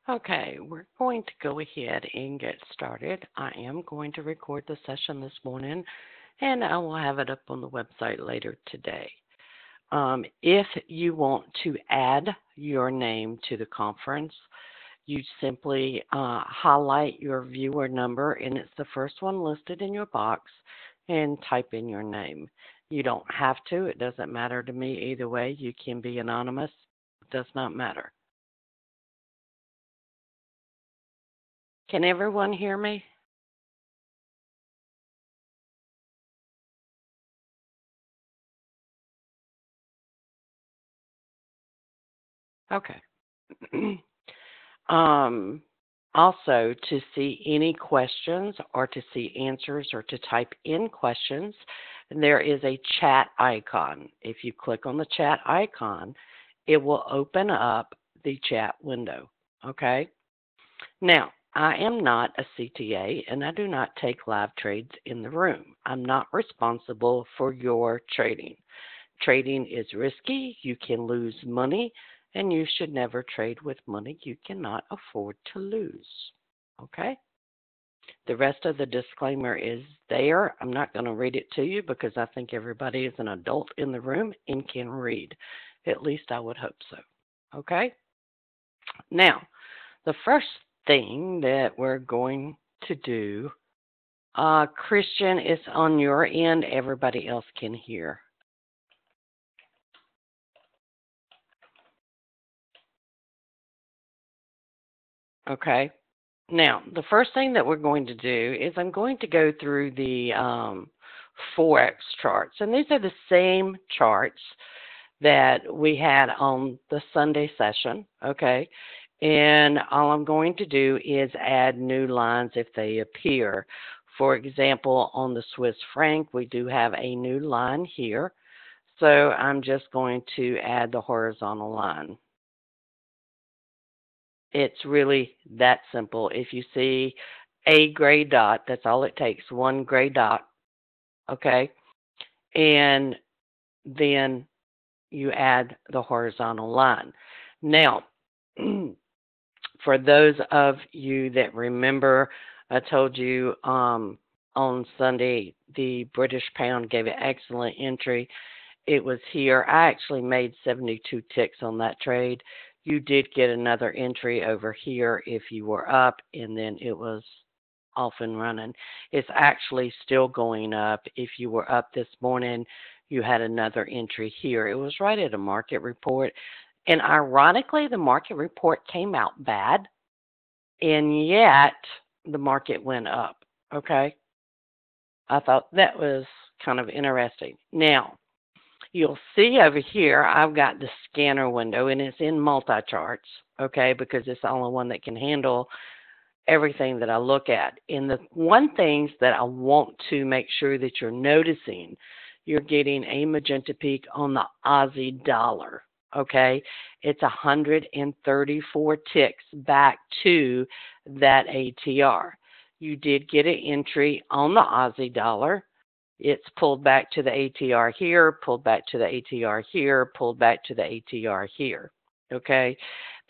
Okay, we're going to go ahead and get started. I am going to record the session this morning and I will have it up on the website later today. If you want to add your name to the conference, you simply highlight your viewer number and it's the first one listed in your box and type in your name. You don't have to, it doesn't matter to me either way. You can be anonymous, it does not matter. Can everyone hear me? Okay. um, Also, to see any questions or to see answers or to type in questions, there is a chat icon. If you click on the chat icon, it will open up the chat window. Okay? Now, I am not a CTA and I do not take live trades in the room. I'm not responsible for your trading. Trading is risky. You can lose money, and you should never trade with money you cannot afford to lose. Okay? The rest of the disclaimer is there. I'm not going to read it to you because I think everybody is an adult in the room and can read. At least I would hope so. Okay? Now, the first thing that we're going to do, Christian, is on your end. Everybody else can hear. Okay. Now, the first thing that we're going to do is I'm going to go through the Forex charts. And these are the same charts that we had on the Sunday session, okay? And all I'm going to do is add new lines if they appear. For example, on the Swiss franc, we do have a new line here. So I'm just going to add the horizontal line. It's really that simple. If you see a gray dot, that's all it takes, one gray dot, okay? And then you add the horizontal line. Now, for those of you that remember, I told you on Sunday the British pound gave an excellent entry. It was here. I actually made 72 ticks on that trade. You did get another entry over here if you were up, and then it was off and running. It's actually still going up. If you were up this morning, you had another entry here. It was right at a market report. And ironically, the market report came out bad, and yet the market went up. Okay? I thought that was kind of interesting. Now, you'll see over here, I've got the scanner window, and it's in multi-charts, okay, because it's the only one that can handle everything that I look at. And the one things that I want to make sure that you're noticing, you're getting a magenta peak on the Aussie dollar, okay? It's 134 ticks back to that ATR. You did get an entry on the Aussie dollar. It's pulled back to the ATR here, pulled back to the ATR here, pulled back to the ATR here. Okay?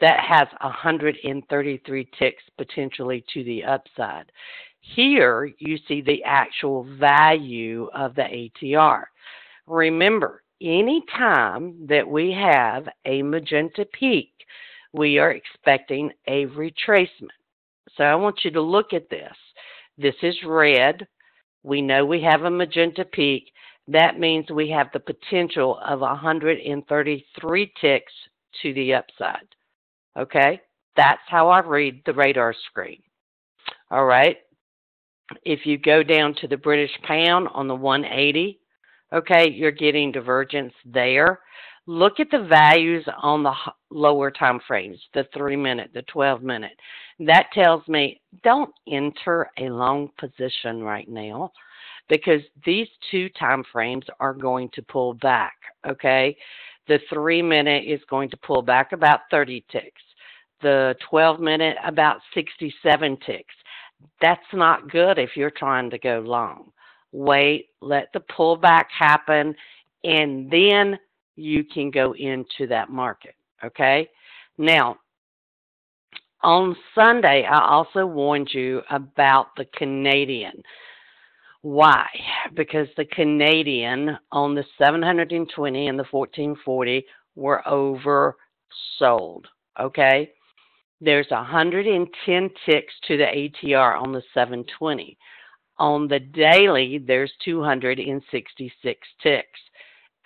That has 133 ticks potentially to the upside. Here, you see the actual value of the ATR. Remember, any time that we have a magenta peak, we are expecting a retracement. So I want you to look at this. This is red. We know we have a magenta peak. That means we have the potential of 133 ticks to the upside. Okay? That's how I read the radar screen. All right? If you go down to the British pound on the 180, okay, you're getting divergence there. Look at the values on the lower time frames, the 3-minute, the 12-minute. That tells me don't enter a long position right now because these two time frames are going to pull back, okay? The 3-minute is going to pull back about 30 ticks. The 12-minute about 67 ticks. That's not good if you're trying to go long. Wait, let the pullback happen, and then you can go into that market, okay? Now, On Sunday, I also warned you about the Canadian. Why? Because the Canadian on the 720 and the 1440 were oversold. Okay? There's 110 ticks to the ATR on the 720. On the daily, there's 266 ticks.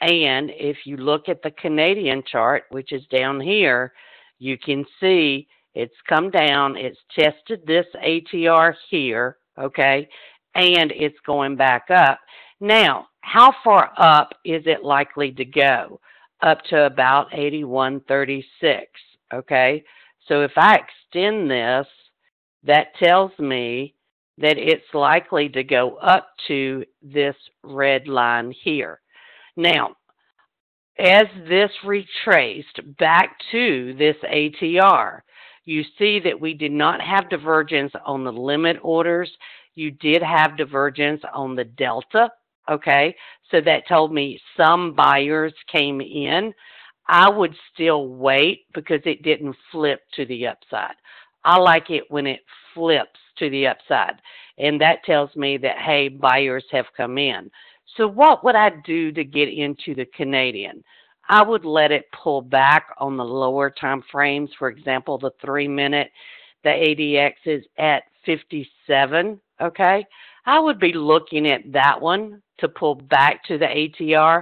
And if you look at the Canadian chart, which is down here, you can see it's come down, it's tested this ATR here, okay, and it's going back up. Now, how far up is it likely to go? Up to about 81.36, okay? So if I extend this, that tells me that it's likely to go up to this red line here. Now, as this retraced back to this ATR, you see that we did not have divergence on the limit orders. You did have divergence on the delta, okay? So that told me some buyers came in. I would still wait because it didn't flip to the upside. I like it when it flips to the upside. And that tells me that, hey, buyers have come in. So what would I do to get into the Canadian? I would let it pull back on the lower time frames. For example, the 3-minute, the FDAX is at 57, okay? I would be looking at that one to pull back to the ATR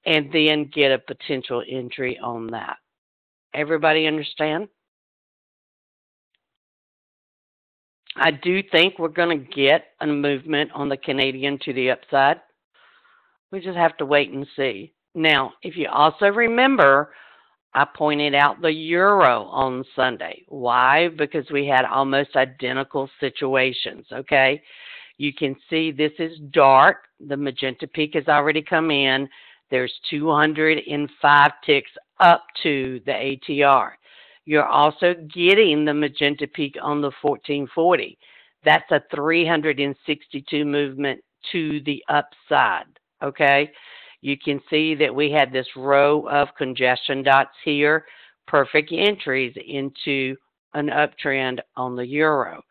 and then get a potential entry on that. Everybody understand? I do think we're going to get a movement on the Canadian to the upside. We just have to wait and see. Now, if you also remember, I pointed out the euro on Sunday. Why? Because we had almost identical situations, okay? You can see this is dark. The magenta peak has already come in. There's 205 ticks up to the ATR. You're also getting the magenta peak on the 1440. That's a 362 movement to the upside, okay? You can see that we had this row of congestion dots here, perfect entries into an uptrend on the euro.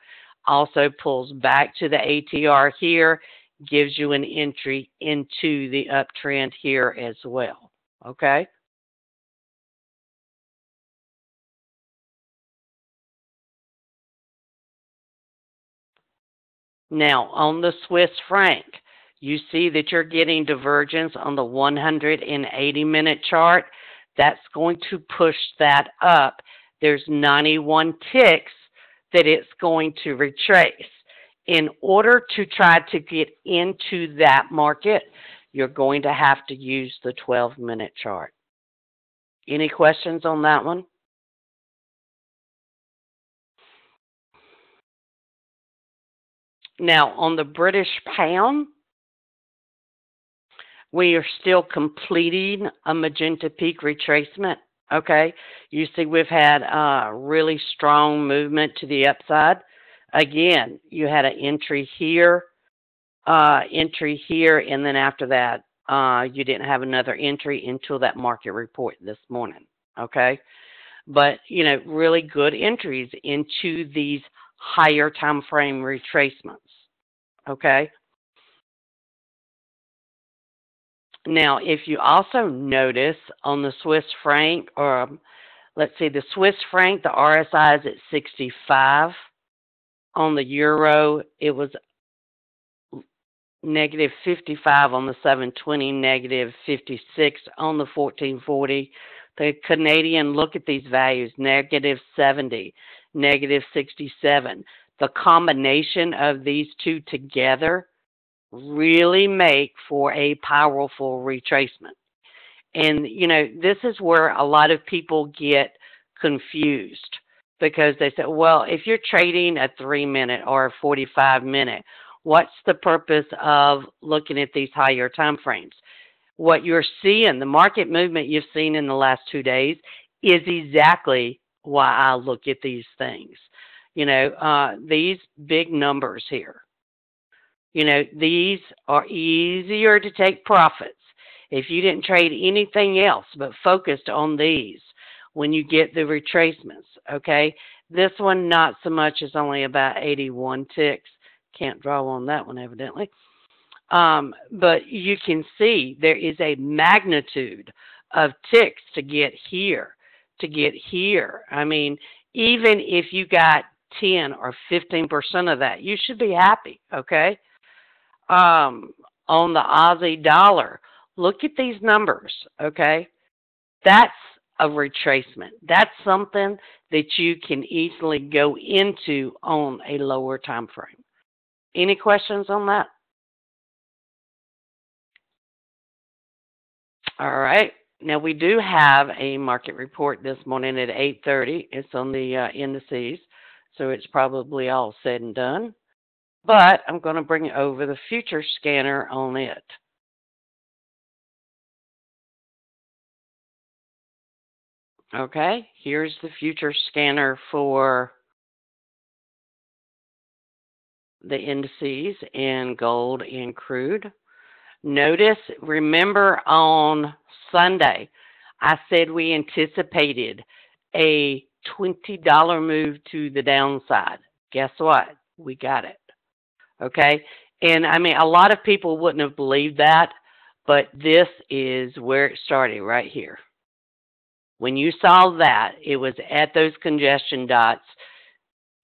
Also pulls back to the ATR here, gives you an entry into the uptrend here as well, okay? Now, on the Swiss franc, you see that you're getting divergence on the 180-minute chart. That's going to push that up. There's 91 ticks that it's going to retrace. In order to try to get into that market, you're going to have to use the 12-minute chart. Any questions on that one? Now, on the British pound, we are still completing a magenta peak retracement, okay? You see we've had a really strong movement to the upside. Again, you had an entry here, and then after that, you didn't have another entry until that market report this morning, okay? But, you know, really good entries into these higher time frame retracements, okay? Now, if you also notice on the Swiss franc, or let's see, the Swiss franc, the RSI is at 65. On the euro, it was negative 55 on the 720, negative 56 on the 1440. The Canadian, look at these values, negative 70, negative 67. The combination of these two together really make for a powerful retracement. And, you know, this is where a lot of people get confused because they say, well, if you're trading a 3-minute or a 45-minute, what's the purpose of looking at these higher time frames? What you're seeing, the market movement you've seen in the last 2 days is exactly why I look at these things. You know, these big numbers here. You know, these are easier to take profits if you didn't trade anything else but focused on these when you get the retracements, okay? This one, not so much. It's only about 81 ticks. Can't draw on that one, evidently. But you can see there is a magnitude of ticks to get here, to get here. I mean, even if you got 10 or 15% of that, you should be happy, okay? On the Aussie dollar, look at these numbers, okay? That's a retracement. That's something that you can easily go into on a lower time frame. Any questions on that? All right. Now we do have a market report this morning at 8:30. It's on the indices, so it's probably all said and done. But I'm going to bring over the future scanner on it. Okay, here's the future scanner for the indices in gold and crude. Notice, remember on Sunday, I said we anticipated a $20 move to the downside. Guess what? We got it. Okay? And I mean, a lot of people wouldn't have believed that, but this is where it started right here. When you saw that, it was at those congestion dots,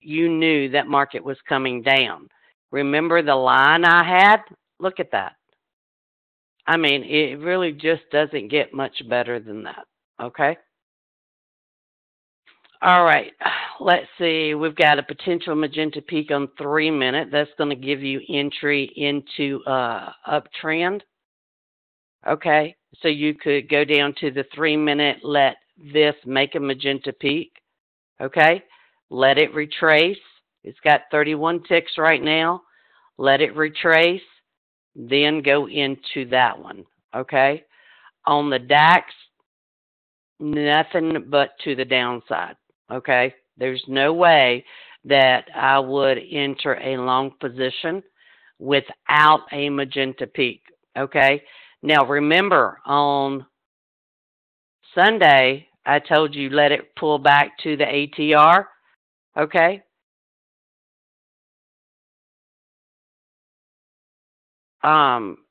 you knew that market was coming down. Remember the line I had? Look at that. I mean, it really just doesn't get much better than that, okay? All right, let's see. We've got a potential magenta peak on 3 minute. That's going to give you entry into uptrend, okay? So you could go down to the 3 minute, let this make a magenta peak, okay? Let it retrace. It's got 31 ticks right now. Let it retrace. Then go into that one, okay? On the DAX, nothing but to the downside, okay? There's no way that I would enter a long position without a magenta peak, okay? Now, remember, on Sunday, I told you let it pull back to the ATR, okay?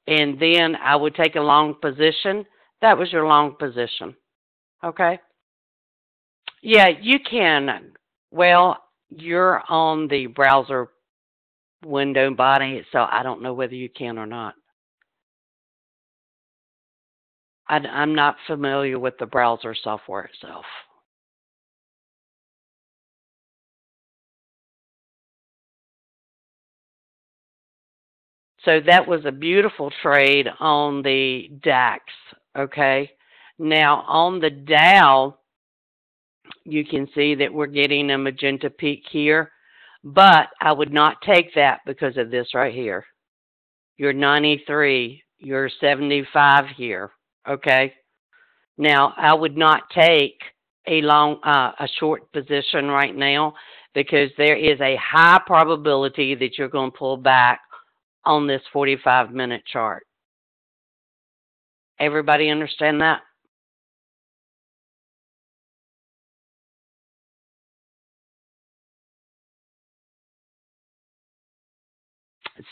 And then I would take a long position. That was your long position. Okay? Yeah, you can. Well, you're on the browser window body, so I don't know whether you can or not. I'm not familiar with the browser software itself. So that was a beautiful trade on the DAX, okay? Now, on the Dow, you can see that we're getting a magenta peak here, but I would not take that because of this right here. You're 93, you're 75 here, okay? Now, I would not take a short position right now because there is a high probability that you're going to pull back on this 45-minute chart. Everybody understand that?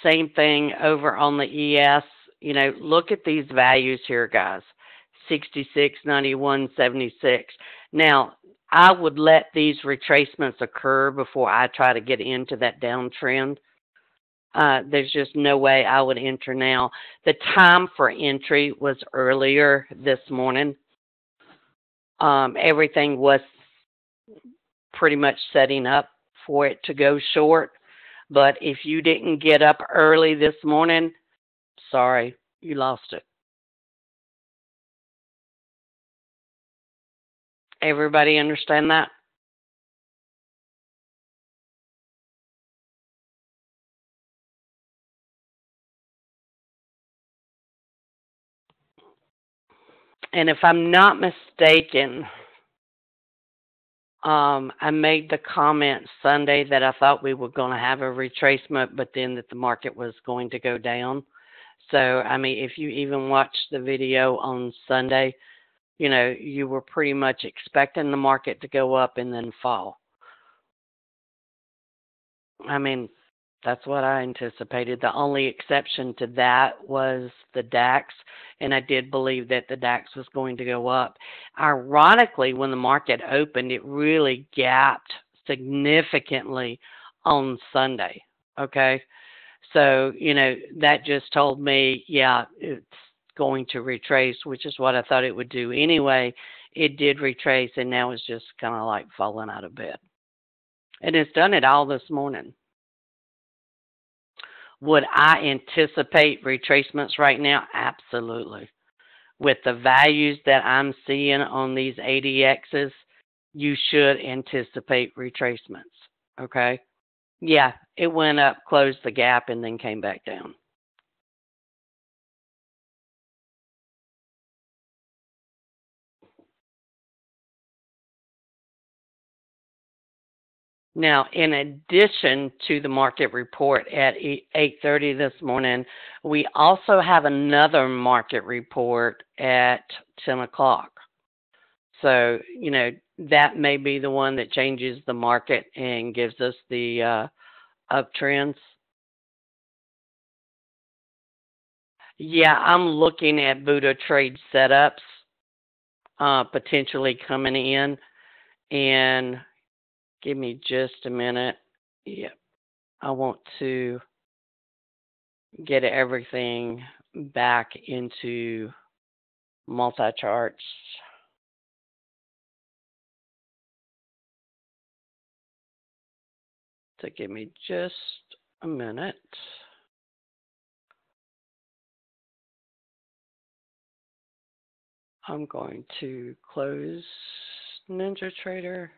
Same thing over on the ES. You know, look at these values here, guys. 66, 91, 76. Now, I would let these retracements occur before I try to get into that downtrend. There's just no way I would enter now. The time for entry was earlier this morning. Everything was pretty much setting up for it to go short. But if you didn't get up early this morning, sorry, you lost it. Everybody understand that? And if I'm not mistaken, I made the comment Sunday that I thought we were going to have a retracement, but then that the market was going to go down. So, I mean, if you even watched the video on Sunday, you know, you were pretty much expecting the market to go up and then fall. I mean, that's what I anticipated. The only exception to that was the DAX, and I did believe that the DAX was going to go up. Ironically, when the market opened, it really gapped significantly on Sunday. Okay. So, that just told me, yeah, it's going to retrace, which is what I thought it would do anyway. It did retrace, and now it's just kind of like falling out of bed. And it's done it all this morning. Would I anticipate retracements right now? Absolutely. With the values that I'm seeing on these ADXs, you should anticipate retracements. Okay? Yeah, it went up, closed the gap, and then came back down. Now, in addition to the market report at 8:30 this morning, we also have another market report at 10 o'clock. So, that may be the one that changes the market and gives us the uptrends. Yeah, I'm looking at Buddha trade setups potentially coming in. And give me just a minute. Yeah, I want to get everything back into multi-charts. So give me just a minute. I'm going to close NinjaTrader,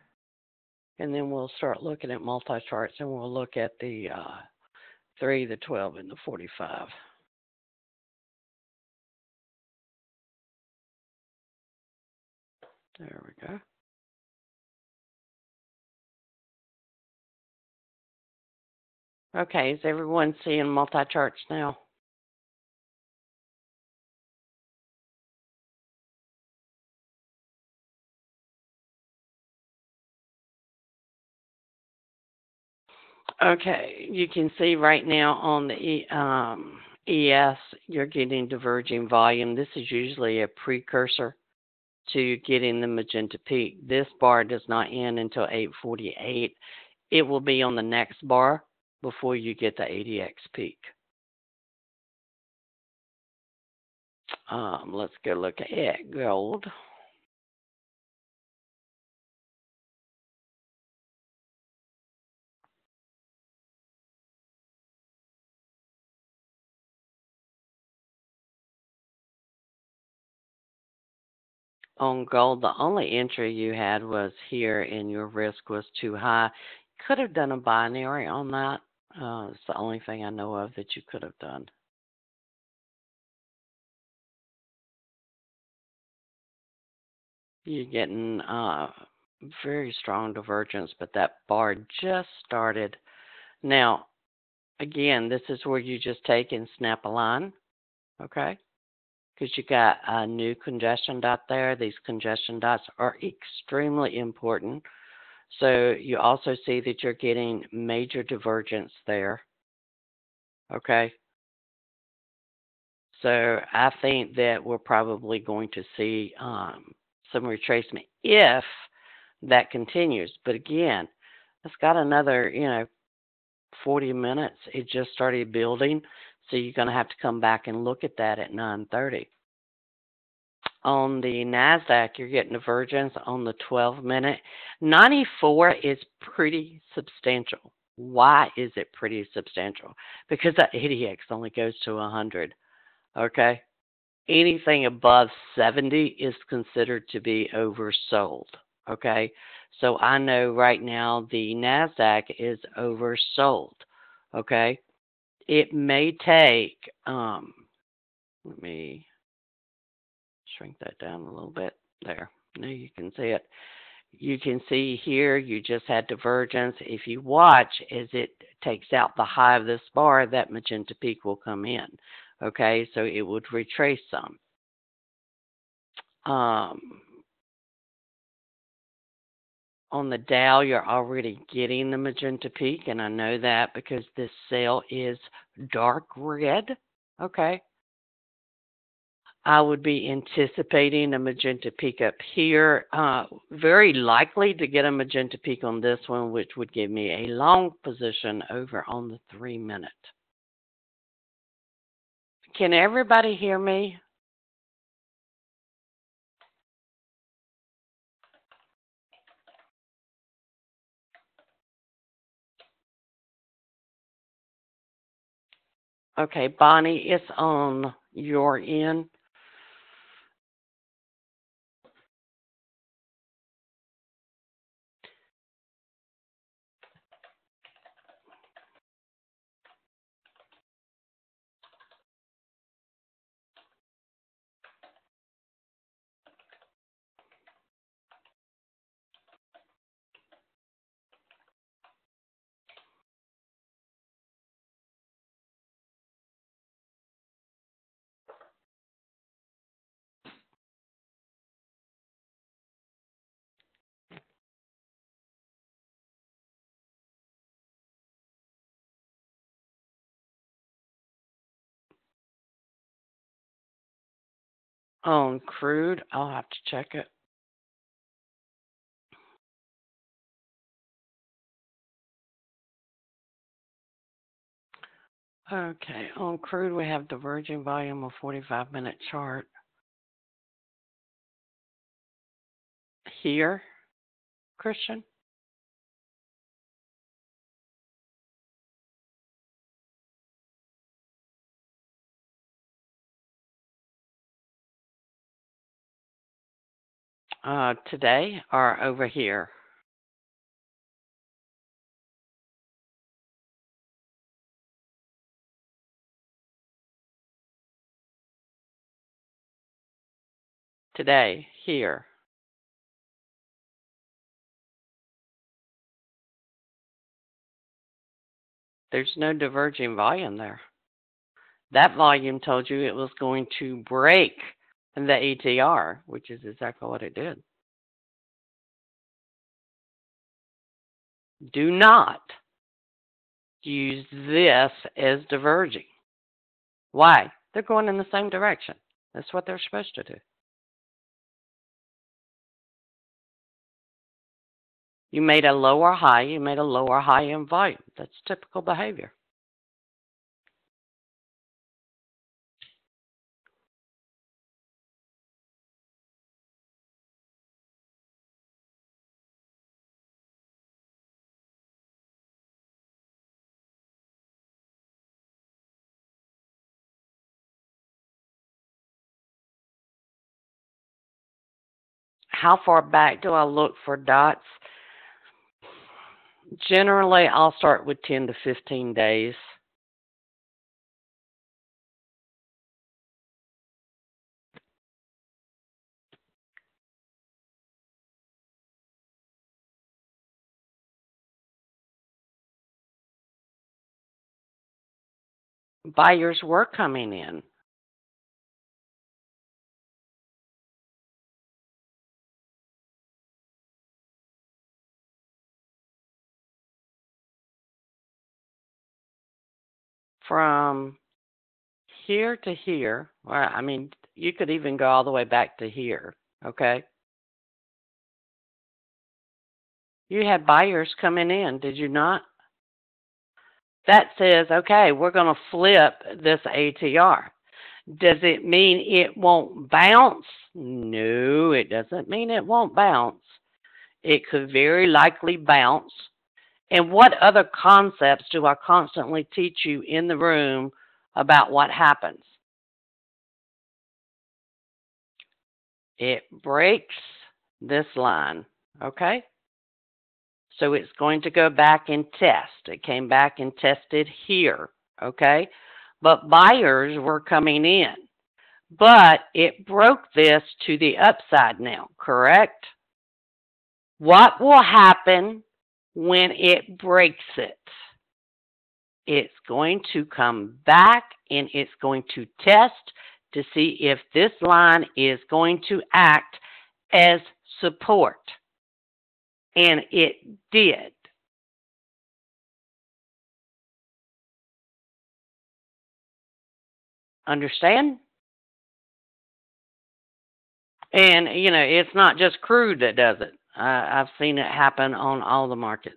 and then we'll start looking at multi-charts, and we'll look at the 3, the 12, and the 45. There we go. Okay, is everyone seeing multi-charts now? Okay, you can see right now on the ES, you're getting diverging volume. This is usually a precursor to getting the magenta peak. This bar does not end until 8:48. It will be on the next bar before you get the ADX peak. Let's go look at gold. On gold, the only entry you had was here, and your risk was too high. Could have done a binary on that. It's the only thing I know of that you could have done. You're getting very strong divergence, but that bar just started. Now, again, this is where you just take and snap a line, okay? Because you got a new congestion dot there. These congestion dots are extremely important. So you also see that you're getting major divergence there, okay? So I think that we're probably going to see some retracement if that continues. But again, it's got another, 40 minutes. It just started building. So you're going to have to come back and look at that at 9:30. On the Nasdaq, you're getting divergence on the 12-minute. 94 is pretty substantial. Why is it pretty substantial? Because that ADX only goes to 100. Okay? Anything above 70 is considered to be oversold. Okay? So I know right now the Nasdaq is oversold. Okay? It may take, let me shrink that down a little bit. There. Now you can see it. You can see here you just had divergence. If you watch as it takes out the high of this bar, that magenta peak will come in. Okay, so it would retrace some. On the Dow, you're already getting the magenta peak, and I know that because this cell is dark red. Okay. I would be anticipating a magenta peak up here. Very likely to get a magenta peak on this one, which would give me a long position over on the 3-minute. Can everybody hear me? Okay, Bonnie, it's on your end. On Crude, I'll have to check it. Okay, on Crude, we have diverging volume of 45-minute chart. Here, Christian? Today or over here? Today, here. There's no diverging volume there. That volume told you it was going to break the ATR, which is exactly what it did. Do not use this as diverging. Why? They're going in the same direction. That's what they're supposed to do. You made a lower high. You made a lower high in volume. That's typical behavior. How far back do I look for dots? Generally, I'll start with 10 to 15 days. Buyers were coming in. From here to here, well, I mean, you could even go all the way back to here, okay? You had buyers coming in, did you not? That says, okay, we're going to flip this ATR. Does it mean it won't bounce? No, it doesn't mean it won't bounce. It could very likely bounce. And what other concepts do I constantly teach you in the room about what happens? It breaks this line, okay? So it's going to go back and test. It came back and tested here, okay? But buyers were coming in. But it broke this to the upside now, correct? What will happen when it breaks it? It's going to come back and it's going to test to see if this line is going to act as support. And it did. Understand? And, it's not just crude that does it. I've seen it happen on all the markets.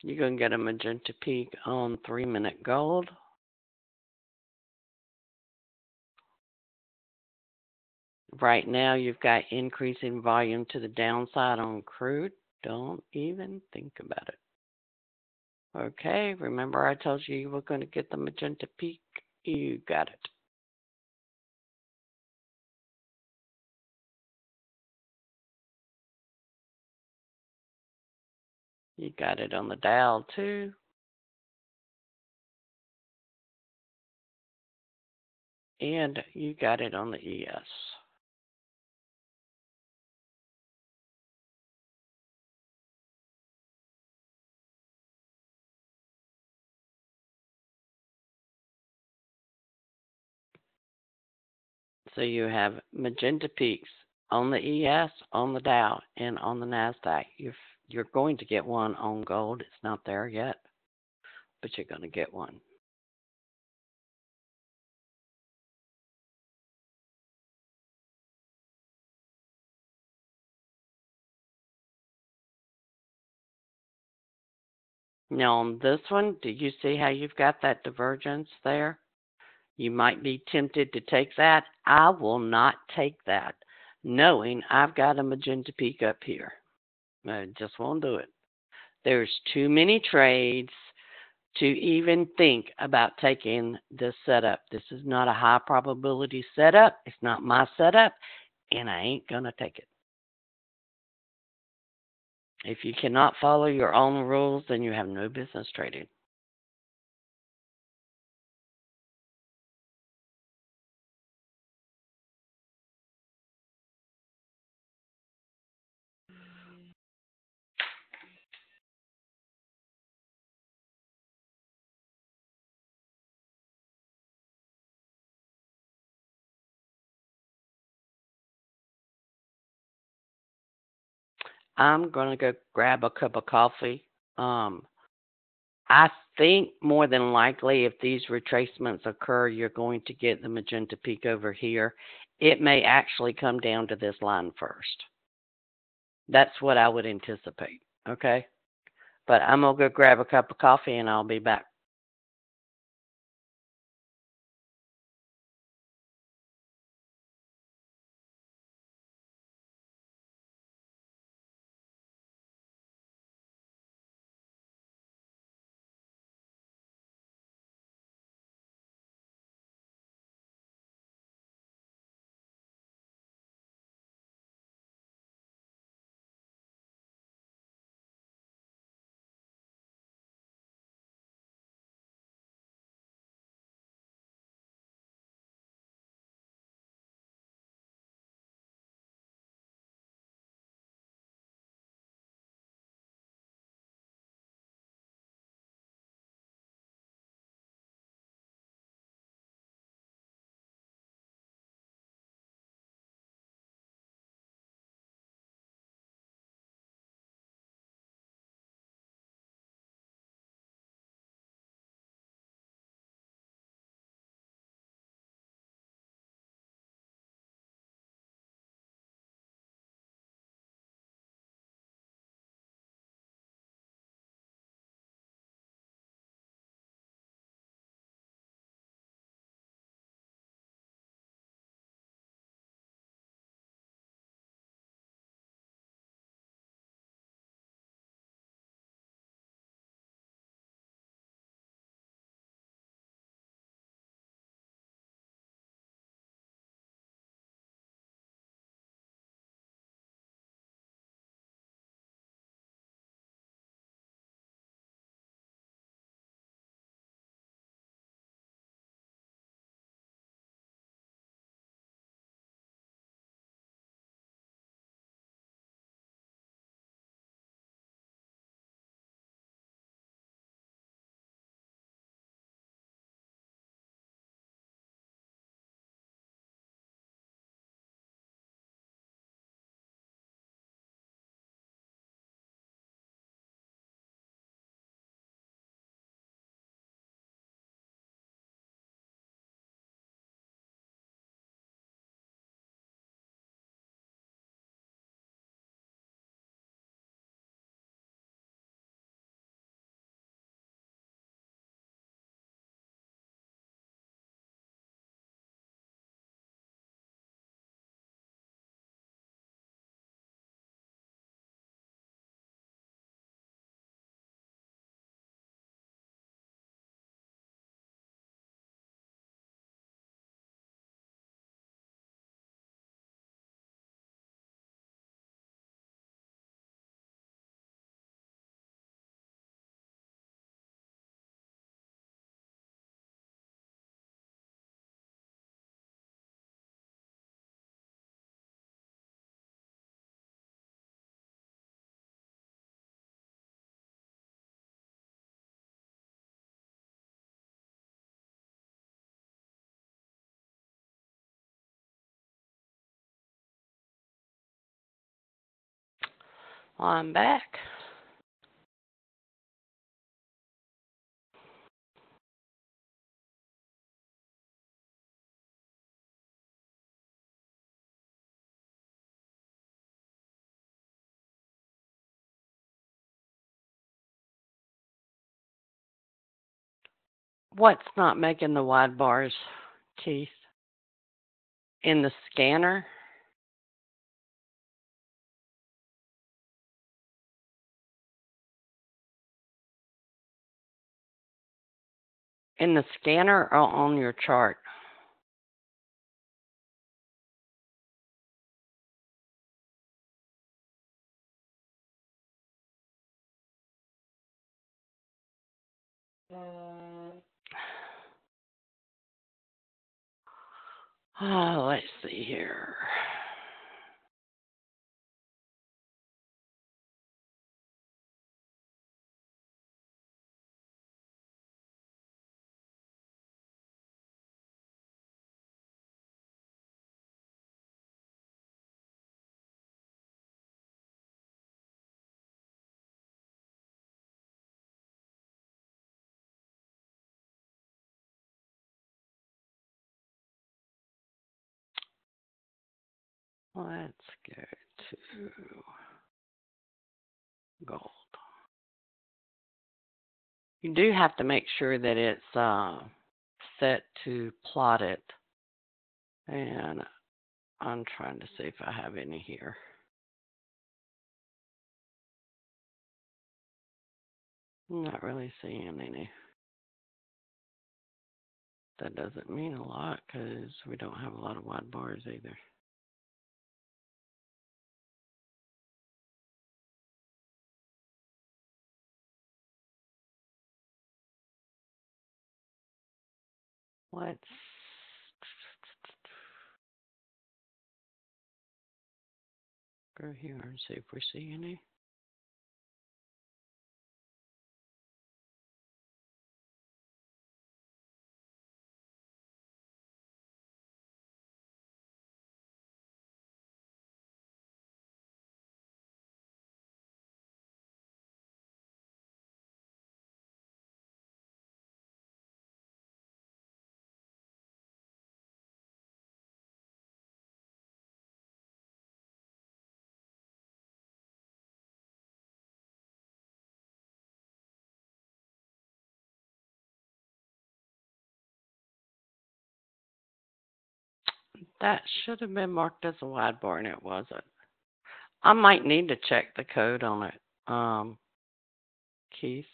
You're going to get a magenta peak on 3-minute gold. Right now, you've got increasing volume to the downside on crude. Don't even think about it. Okay, remember I told you were going to get the magenta peak? You got it. You got it on the Dow too. And you got it on the ES. So you have magenta peaks on the ES, on the Dow, and on the Nasdaq. You're going to get one on gold. It's not there yet, but you're going to get one. Now on this one, do you see how you've got that divergence there? You might be tempted to take that. I will not take that, knowing I've got a magenta peak up here. I just won't do it. There's too many trades to even think about taking this setup. This is not a high probability setup. It's not my setup, and I ain't going to take it. If you cannot follow your own rules, then you have no business trading. I'm going to go grab a cup of coffee. I think more than likely, if these retracements occur, you're going to get the magenta peak over here. It may actually come down to this line first. That's what I would anticipate. Okay? But I'm going to go grab a cup of coffee and I'll be back. I'm back. What's not making the wide bars, Keith? In the scanner? In the scanner or on your chart? Oh, let's see here. Let's go to gold. You do have to make sure that it's set to plot it. And I'm trying to see if I have any here. I'm not really seeing any. That doesn't mean a lot because we don't have a lot of wide bars either. Let's go here and see if we see any. That should have been marked as a wide bar and it wasn't. I might need to check the code on it, Keith,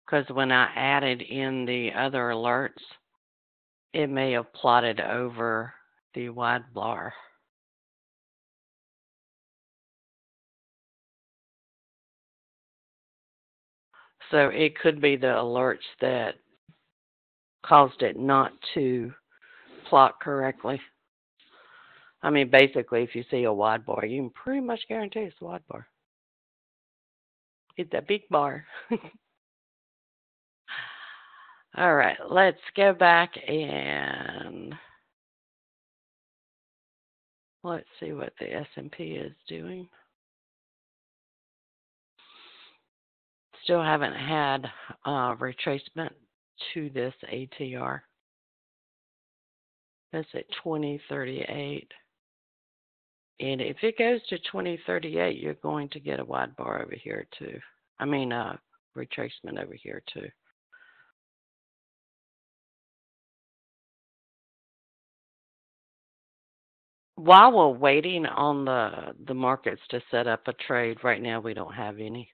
because when I added in the other alerts, it may have plotted over the wide bar. So it could be the alerts that caused it not to plot correctly. I mean, basically, if you see a wide bar, you can pretty much guarantee it's a wide bar. It's a big bar. All right, let's go back and let's see what the S&P is doing. Still haven't had retracement to this ATR. That's at 2038. And if it goes to 2038, you're going to get a wide bar over here too. I mean, retracement over here too. While we're waiting on the markets to set up a trade, right now we don't have any.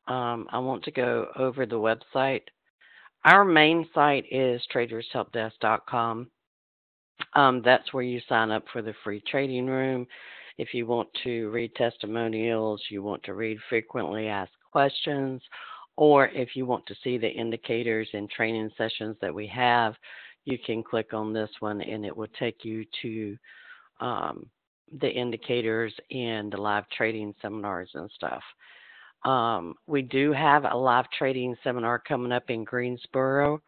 I want to go over the website. Our main site is tradershelpdesk.com. That's where you sign up for the free trading room. If you want to read testimonials, you want to read frequently asked questions, or if you want to see the indicators and training sessions that we have, you can click on this one and it will take you to the indicators and the live trading seminars and stuff. We do have a live trading seminar coming up in Greensboro,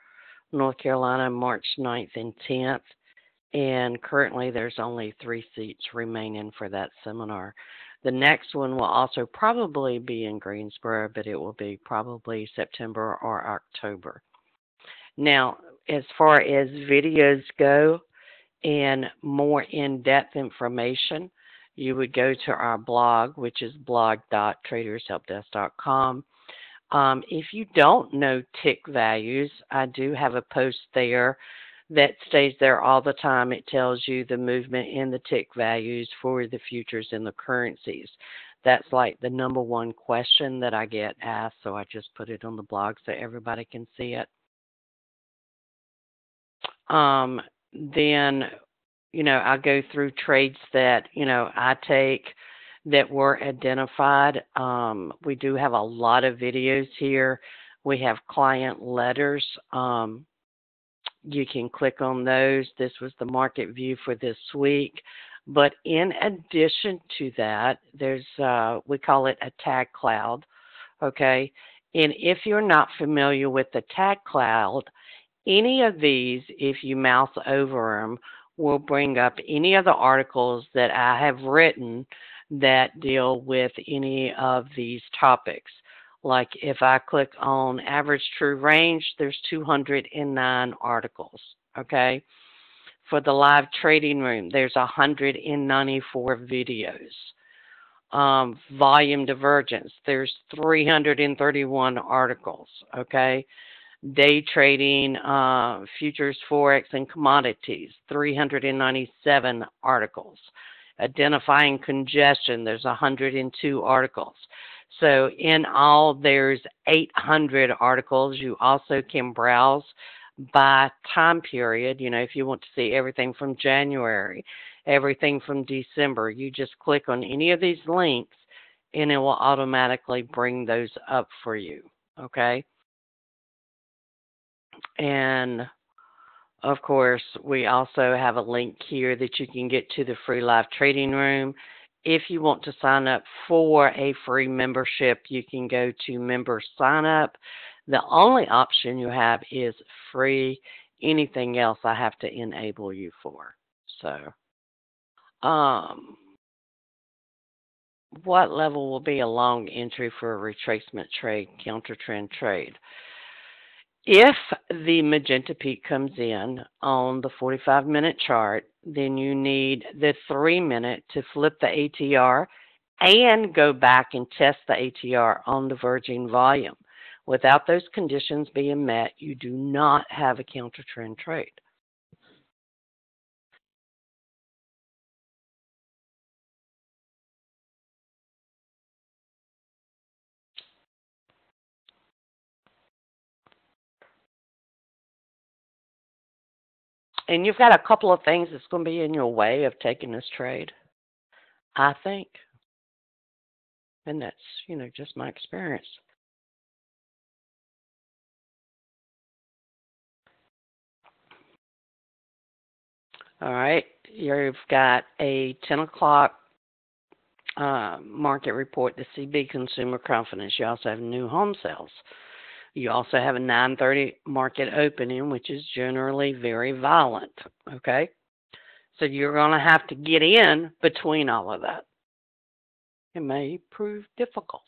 North Carolina, March 9th and 10th. And currently there's only 3 seats remaining for that seminar. The next one will also probably be in Greensboro, but it will be probably September or October. Now, as far as videos go and more in-depth information, you would go to our blog, which is blog.tradershelpdesk.com. If you don't know tick values, I do have a post there that stays there all the time. It tells you the movement in the tick values for the futures and the currencies. That's like the number one question that I get asked, so I just put it on the blog so everybody can see it. Then, I go through trades that, I take that were identified. We do have a lot of videos here. We have client letters. You can click on those. This was the market view for this week. But in addition to that, there's, we call it a tag cloud, okay? And if you're not familiar with the tag cloud, any of these, if you mouse over them, will bring up any of the articles that I have written that deal with any of these topics. Like if I click on average true range, there's 209 articles, okay? For the live trading room, there's 194 videos. Volume divergence, there's 331 articles, okay? Day trading, futures, forex, and commodities, 397 articles. Identifying congestion, there's 102 articles. So in all, there's 800 articles. You also can browse by time period. If you want to see everything from January, everything from December, you just click on any of these links and it will automatically bring those up for you, okay? And of course, we also have a link here that you can get to the free live trading room. If you want to sign up for a free membership, you can go to member sign up. The only option you have is free. Anything else I have to enable you for. So, what level will be a long entry for a retracement trade, counter trend trade? If the magenta peak comes in on the 45-minute chart, then you need the 3-minute to flip the ATR and go back and test the ATR on the verging volume. Without those conditions being met, you do not have a counter trend trade. And you've got a couple of things that's going to be in your way of taking this trade, I think. And that's, just my experience. All right, you've got a 10 o'clock market report, the CB Consumer Confidence. You also have new home sales. You also have a 9:30 market opening, which is generally very violent, okay? So you're going to have to get in between all of that. It may prove difficult.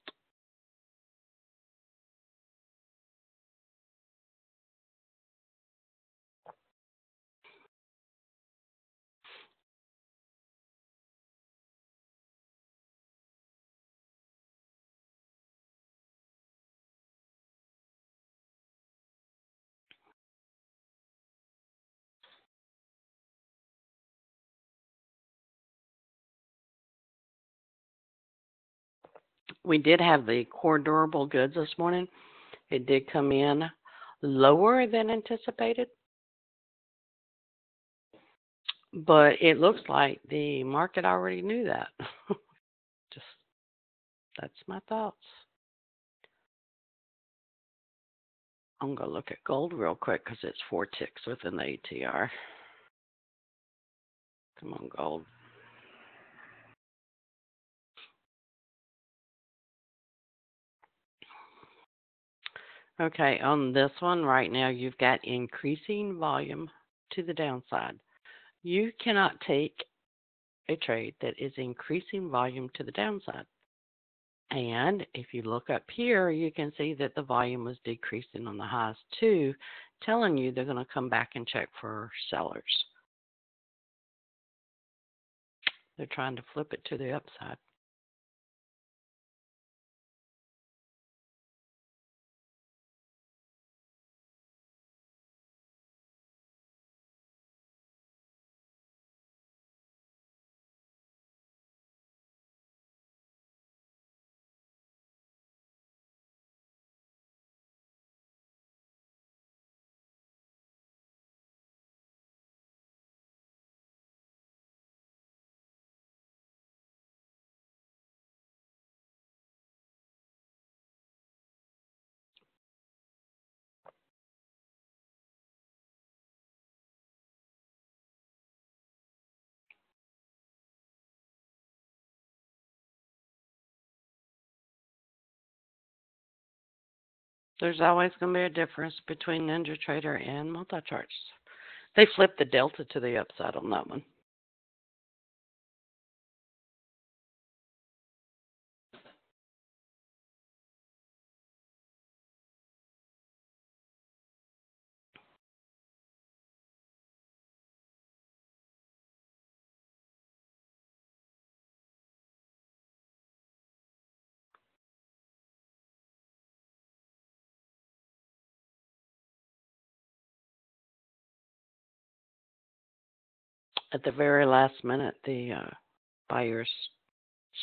We did have the core durable goods this morning. It did come in lower than anticipated, but it looks like the market already knew that. Just that's my thoughts. I'm going to look at gold real quick because it's 4 ticks within the ATR. Come on, gold. Okay, on this one right now, you've got increasing volume to the downside. You cannot take a trade that is increasing volume to the downside. And if you look up here, you can see that the volume was decreasing on the highs too, telling you they're going to come back and check for sellers. They're trying to flip it to the upside. There's always going to be a difference between NinjaTrader and multi-charts. They flipped the delta to the upside on that one. At the very last minute, the buyers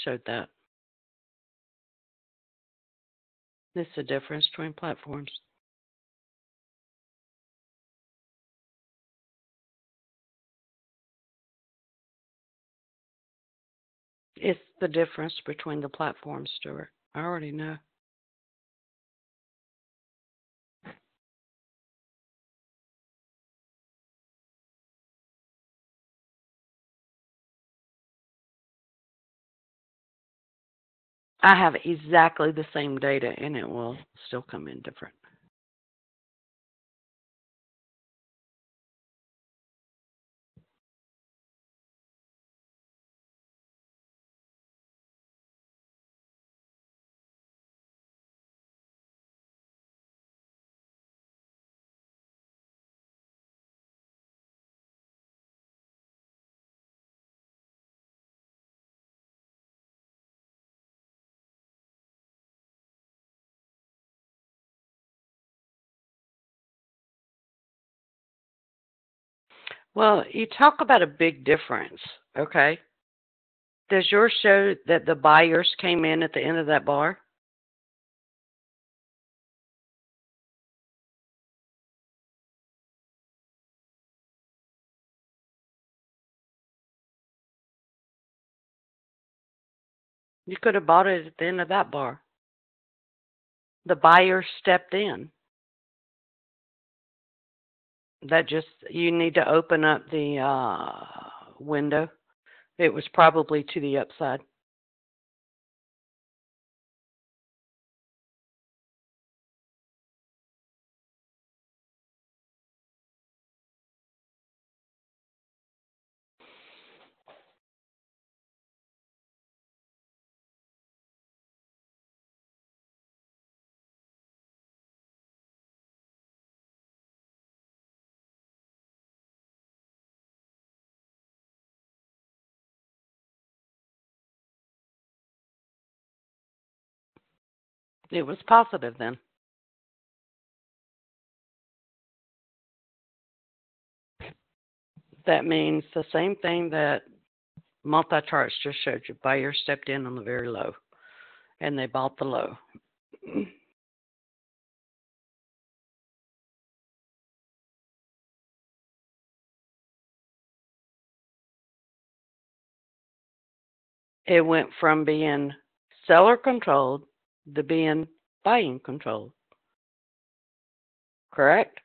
showed that. This is the difference between platforms. It's the difference between the platforms, Stuart. I already know. I have exactly the same data, and it will still come in different. Well, you talk about a big difference, okay? Does yours show that the buyers came in at the end of that bar? You could have bought it at the end of that bar. The buyers stepped in. That just, you need to open up the window. It was probably to the upside. It was positive then. That means the same thing that multi-charts just showed you. Buyers stepped in on the very low, and they bought the low. It went from being seller controlled to being buying controlled. Correct?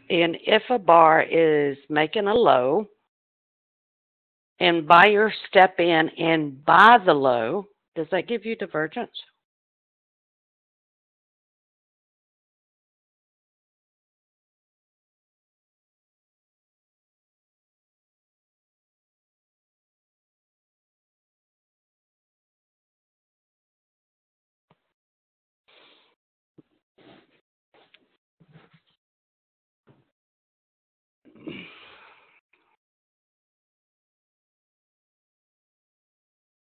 And if a bar is making a low, and buyers step in and buy the low, does that give you divergence?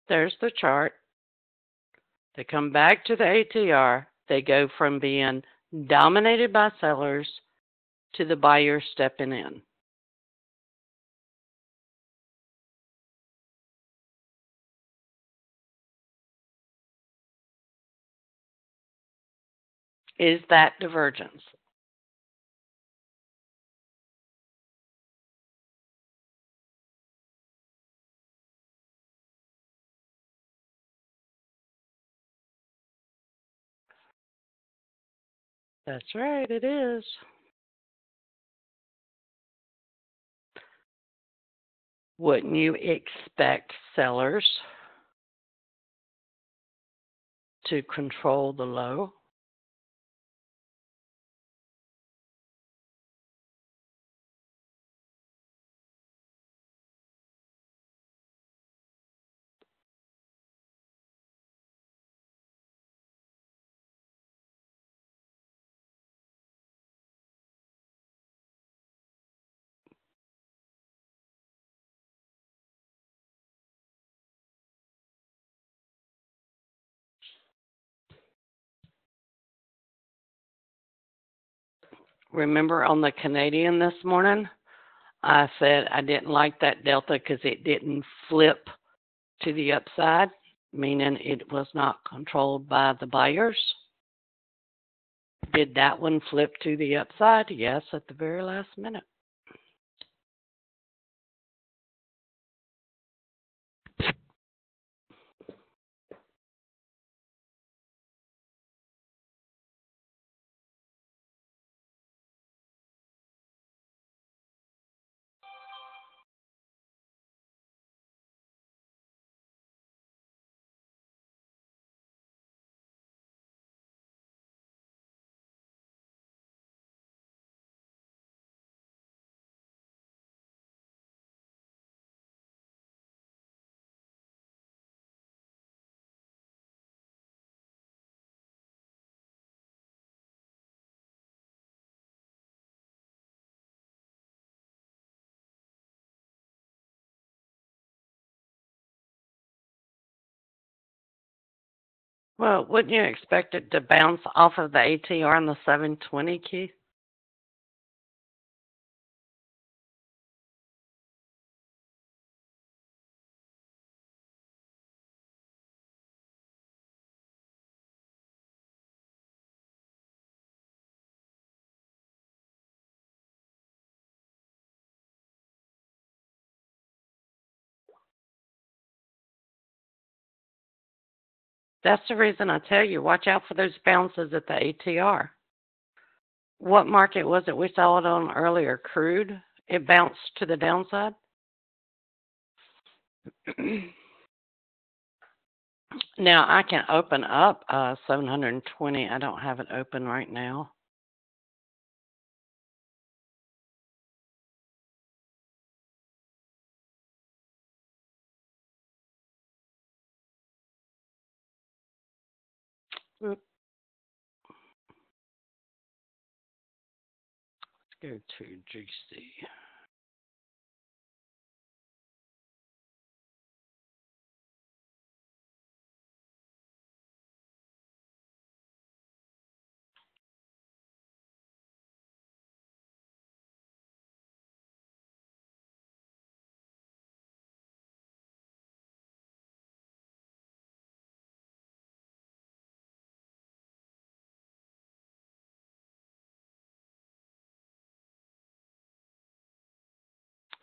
There's the chart. They come back to the ATR. They go from being dominated by sellers to the buyers stepping in. Is that divergence? That's right, it is. Wouldn't you expect sellers to control the low? Remember on the Canadian this morning, I said I didn't like that delta because it didn't flip to the upside, meaning it was not controlled by the buyers. Did that one flip to the upside? Yes, at the very last minute. Well, wouldn't you expect it to bounce off of the ATR on the 720, Keith? That's the reason I tell you, watch out for those bounces at the ATR. What market was it we saw it on earlier? Crude? It bounced to the downside? Now, I can open up 720. I don't have it open right now. Let's go to GC.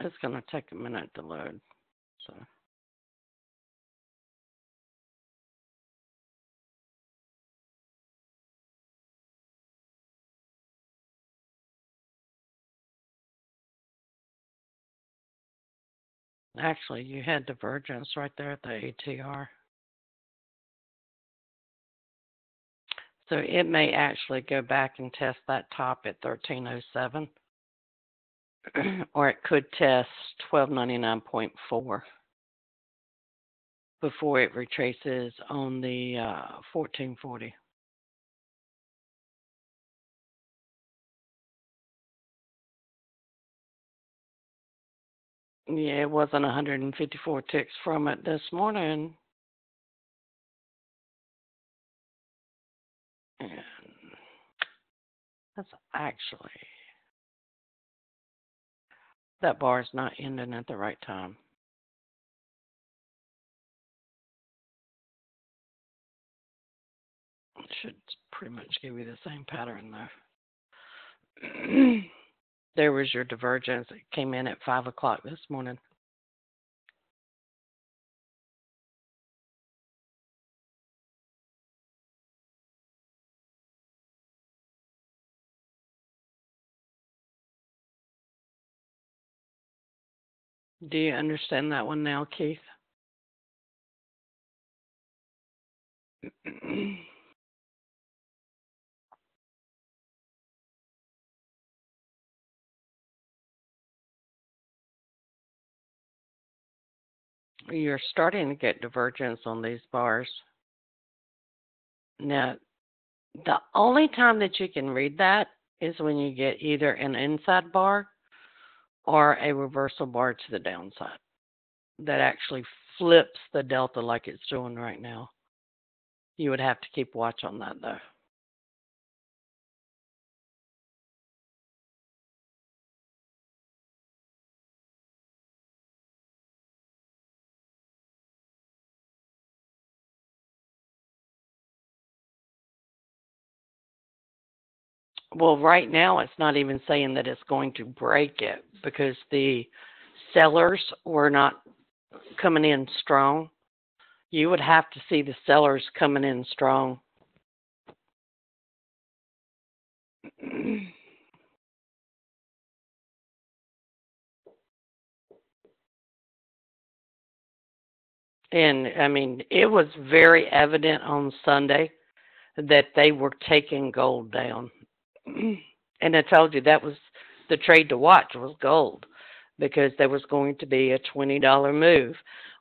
It's going to take a minute to load. So. Actually, you had divergence right there at the ATR. So it may actually go back and test that top at 1307, or it could test 1299.4 before it retraces on the 1440. Yeah, it wasn't 154 ticks from it this morning. And that's actually, that bar is not ending at the right time. It should pretty much give you the same pattern though. There was your divergence. It came in at 5 o'clock this morning. Do you understand that one now, Keith? You're starting to get divergence on these bars. Now, the only time that you can read that is when you get either an inside bar or a reversal bar to the downside that actually flips the delta like it's doing right now. You would have to keep watch on that though. Well, right now it's not even saying that it's going to break it because the sellers were not coming in strong. You would have to see the sellers coming in strong. And I mean, it was very evident on Sunday that they were taking gold down. And I told you that was the trade to watch was gold because there was going to be a $20 move.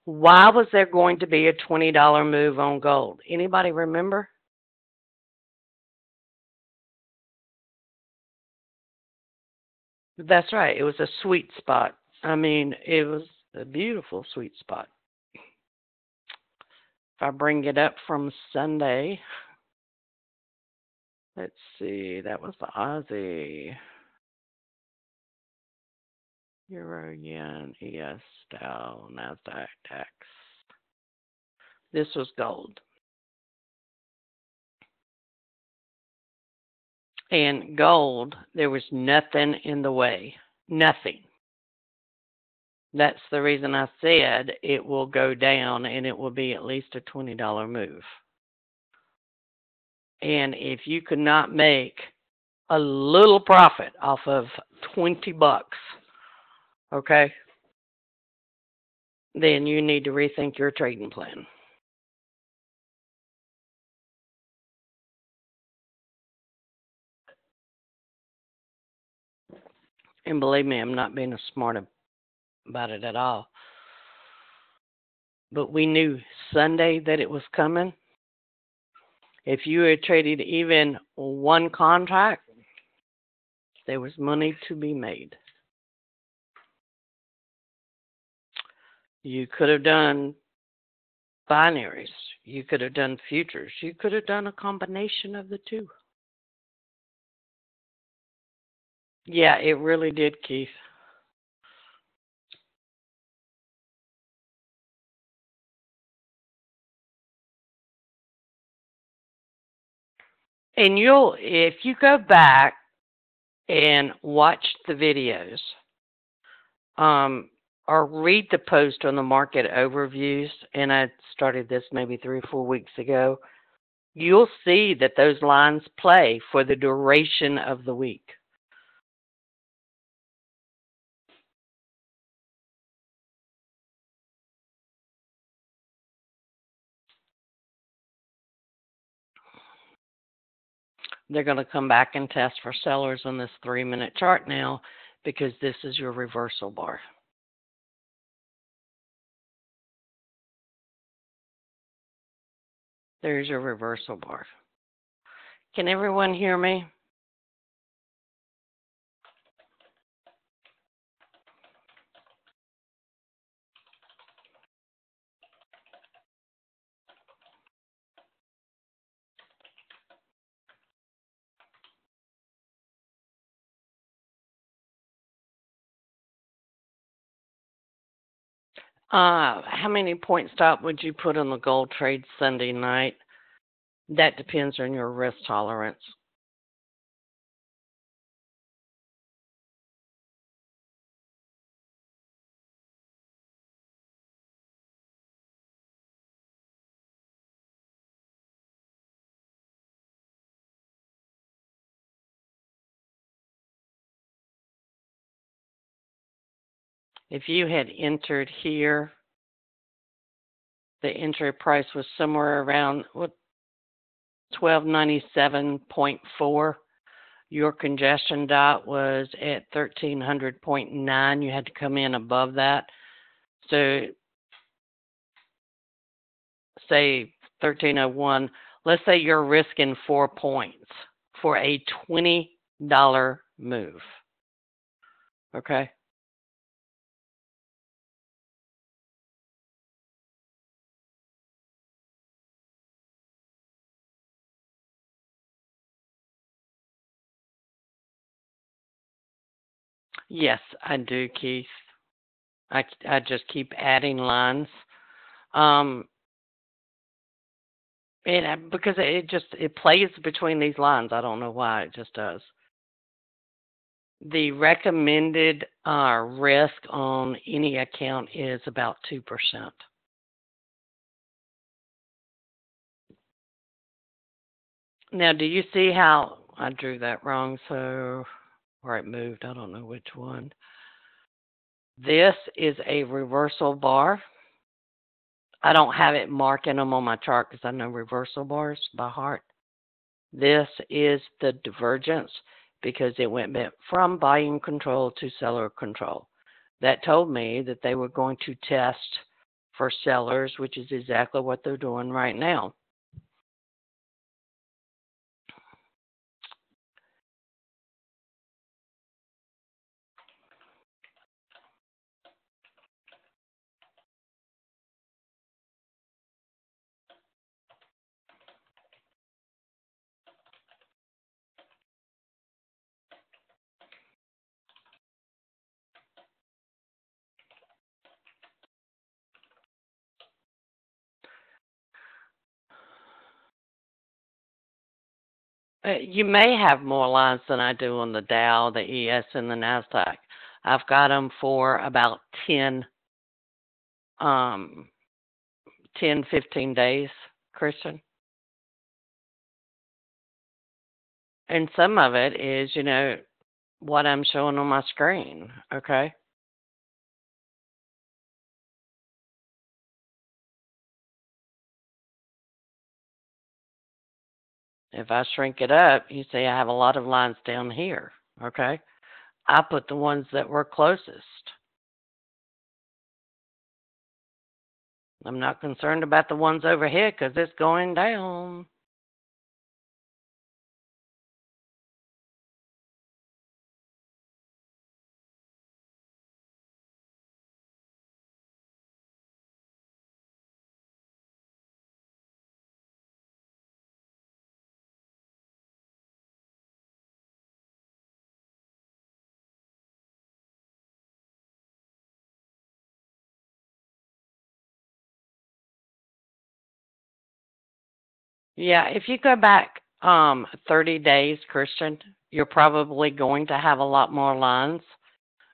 Why was there going to be a $20 move on gold? Anybody remember? That's right. It was a sweet spot. I mean, it was a beautiful sweet spot. If I bring it up from Sunday, let's see, that was the Aussie. Euro, yen, ES, Dow, Nasdaq, DAX. This was gold. And gold, there was nothing in the way. Nothing. That's the reason I said it will go down and it will be at least a $20 move. And if you could not make a little profit off of $20, okay, then you need to rethink your trading plan. And believe me, I'm not being smart about it at all. But we knew Sunday that it was coming. If you had traded even one contract, there was money to be made. You could have done binaries. You could have done futures. You could have done a combination of the two. Yeah, it really did, Keith. And if you go back and watch the videos, or read the post on the market overviews, and I started this maybe 3 or 4 weeks ago, you'll see that those lines play for the duration of the week. they're going to come back and test for sellers on this 3-minute chart now because this is your reversal bar. There's your reversal bar. Can everyone hear me? How many point stop would you put on the gold trade Sunday night? That depends on your risk tolerance. If you had entered here, the entry price was somewhere around 1297.4. Your congestion dot was at 1300.9. You had to come in above that. So say 1301. Let's say you're risking 4 points for a $20 move. Okay? Yes, I do, Keith. I just keep adding lines. Because it plays between these lines. I don't know why, it just does. The recommended risk on any account is about 2%. Now, do you see how I drew that wrong? So, where it moved, I don't know which one. This is a reversal bar. I don't have it marking them on my chart because I know reversal bars by heart. This is the divergence because it went from buying control to seller control. That told me that they were going to test for sellers, which is exactly what they're doing right now. You may have more lines than I do on the Dow, the ES, and the Nasdaq. I've got them for about 10, 15 days, Christian. And some of it is, what I'm showing on my screen, okay? If I shrink it up, you see I have a lot of lines down here, okay? I put the ones that were closest. I'm not concerned about the ones overhead because it's going down. Yeah, if you go back 30 days, Christian, you're probably going to have a lot more lines.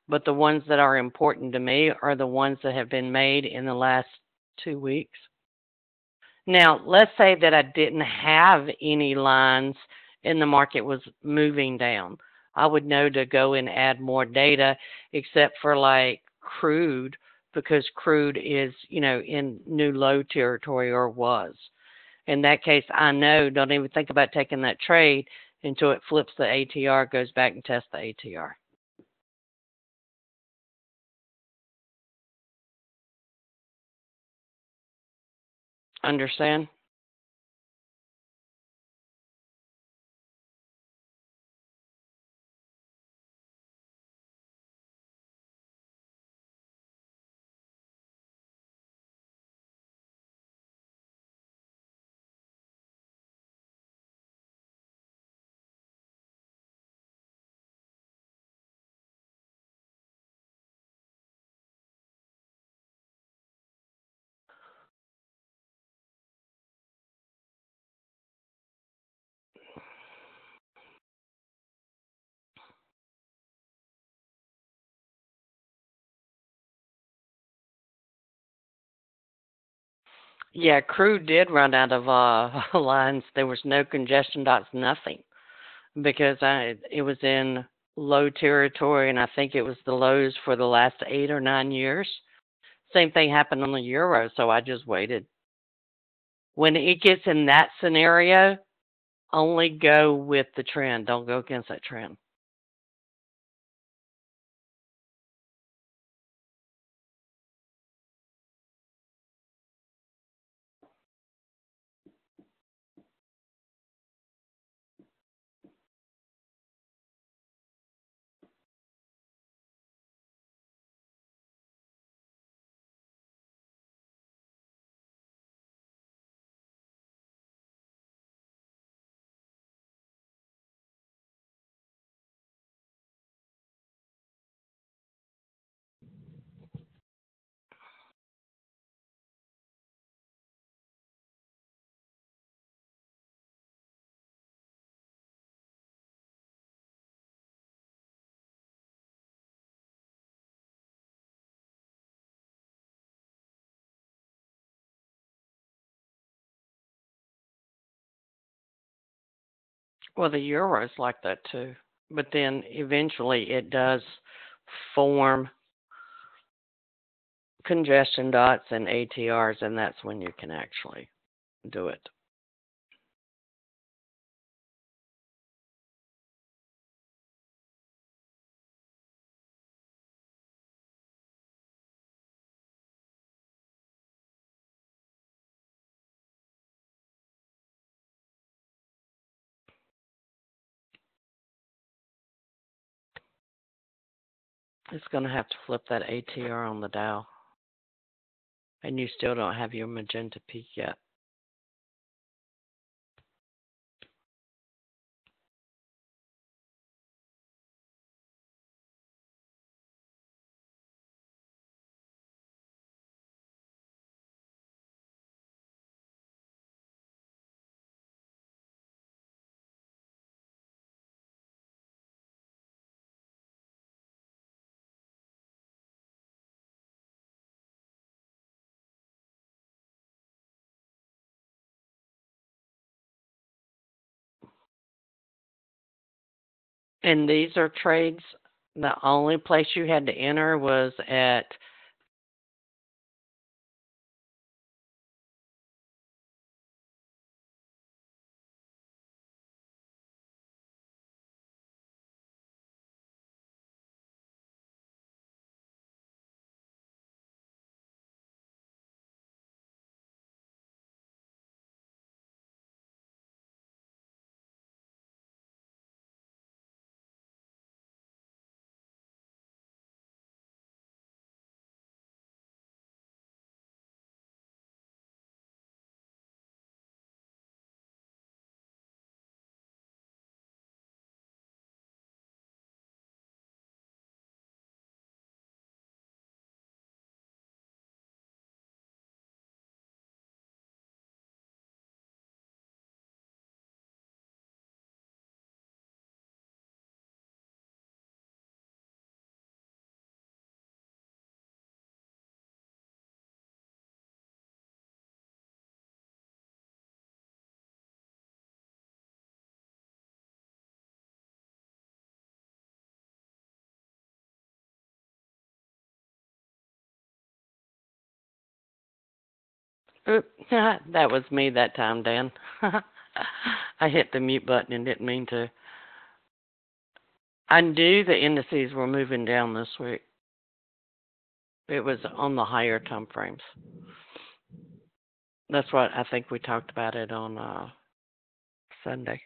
But the ones that are important to me are the ones that have been made in the last 2 weeks. Now, let's say that I didn't have any lines and the market was moving down. I would know to go and add more data, except for like crude, because crude is, in new low territory or was. In that case, I know, don't even think about taking that trade until it flips the ATR, goes back and tests the ATR. Understand? Yeah, Crude did run out of lines. There was no congestion dots, nothing, because it was in low territory, and I think it was the lows for the last 8 or 9 years. Same thing happened on the euro, so I just waited. When it gets in that scenario, only go with the trend. Don't go against that trend. Well, the euro's like that too. But then eventually it does form congestion dots and ATRs, and that's when you can actually do it. It's going to have to flip that ATR on the Dow, and you still don't have your magenta peak yet. And these are trades. The only place you had to enter was at Oop, that was me that time, Dan. I hit the mute button and didn't mean to. I knew the indices were moving down this week. It was on the higher time frames. That's what I think we talked about it on Sunday.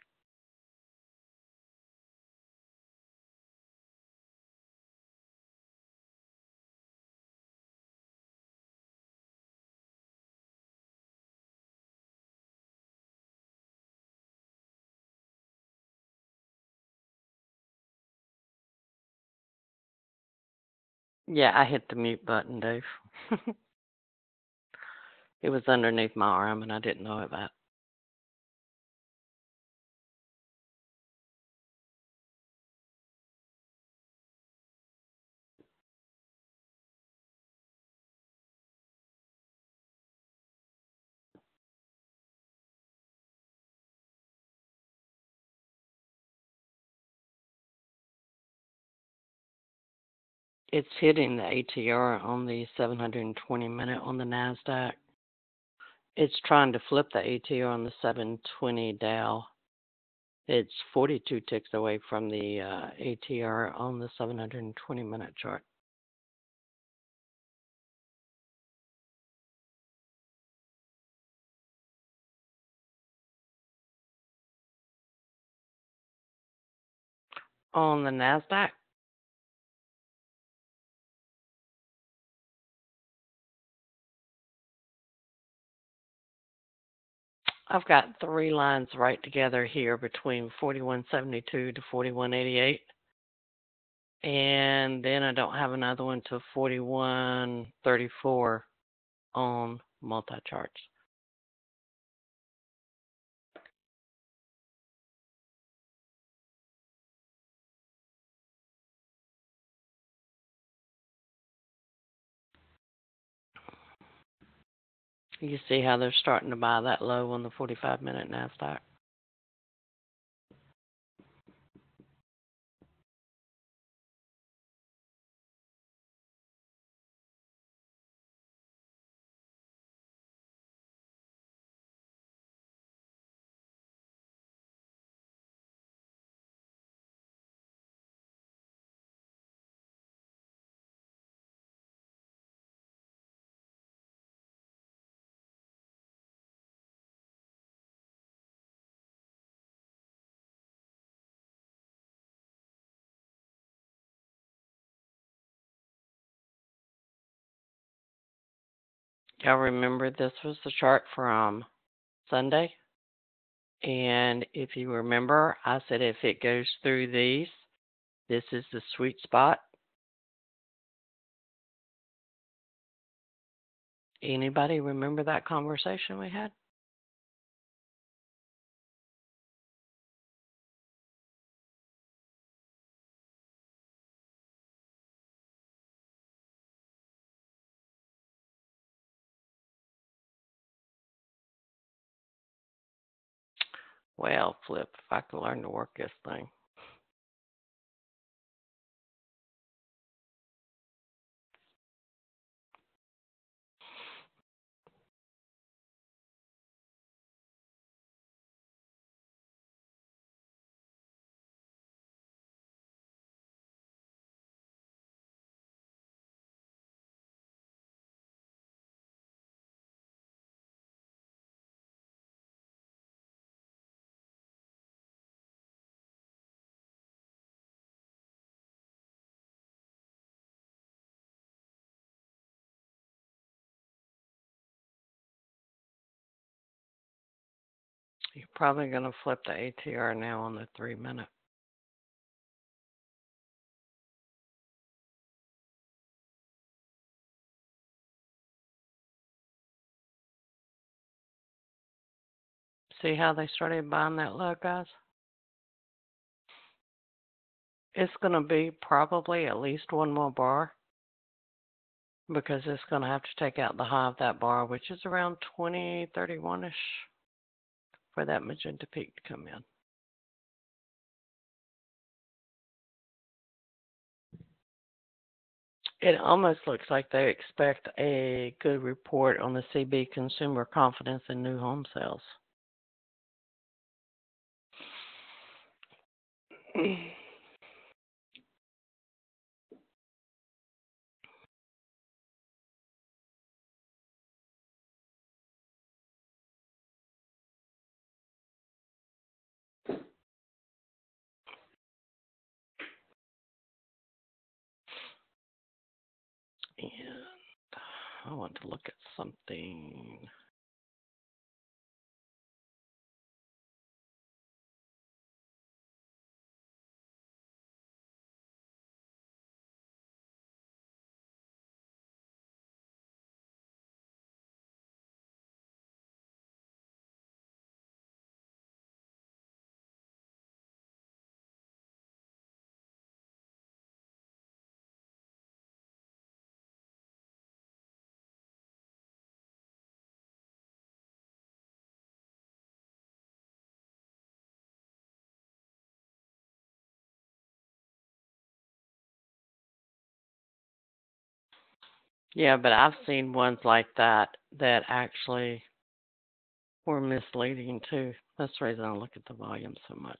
Yeah, I hit the mute button, Dave. It was underneath my arm and I didn't know about. It's hitting the ATR on the 720 minute on the Nasdaq. It's trying to flip the ATR on the 720 Dow. It's 42 ticks away from the ATR on the 720 minute chart. On the Nasdaq, I've got three lines right together here between 41.72 to 41.88. And then I don't have another one to 41.34 on multi-charts. You see how they're starting to buy that low on the 45-minute Nasdaq? Y'all remember this was the chart from Sunday? And if you remember, I said if it goes through these, this is the sweet spot. Anybody remember that conversation we had? Well, Flip, if I can learn to work this thing. You're probably going to flip the ATR now on the 3-minute. See how they started buying that low, guys? It's going to be probably at least one more bar because it's going to have to take out the high of that bar, which is around 2031-ish for that magenta peak to come in. It almost looks like they expect a good report on the CB consumer confidence in new home sales. And I want to look at something. Yeah, but I've seen ones like that that actually were misleading too. That's the reason I look at the volume so much.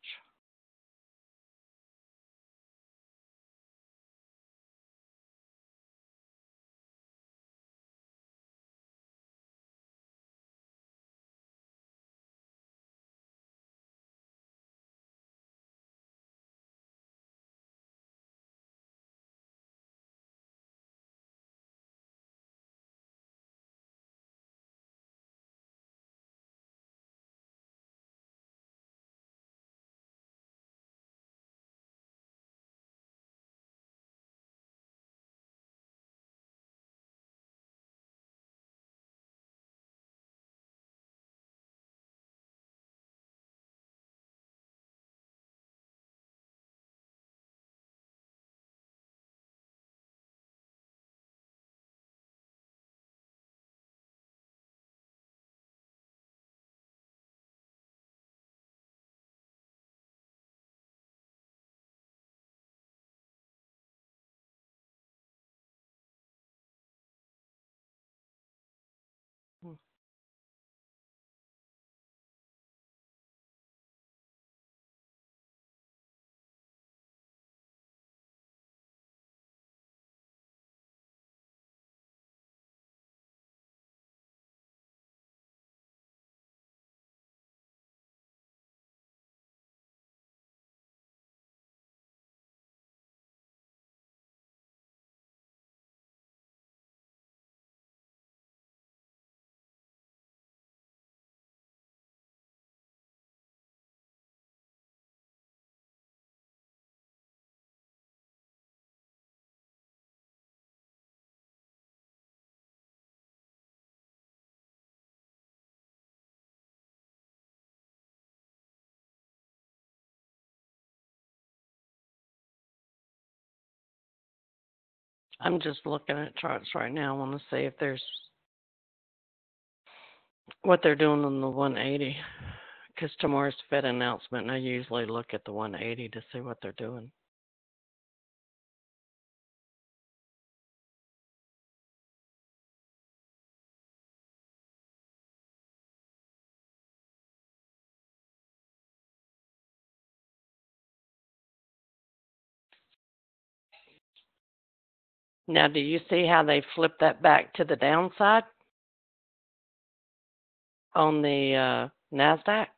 I'm just looking at charts right now. I want to see if there's what they're doing on the 180. Because tomorrow's Fed announcement, and I usually look at the 180 to see what they're doing. Now, do you see how they flipped that back to the downside on the Nasdaq?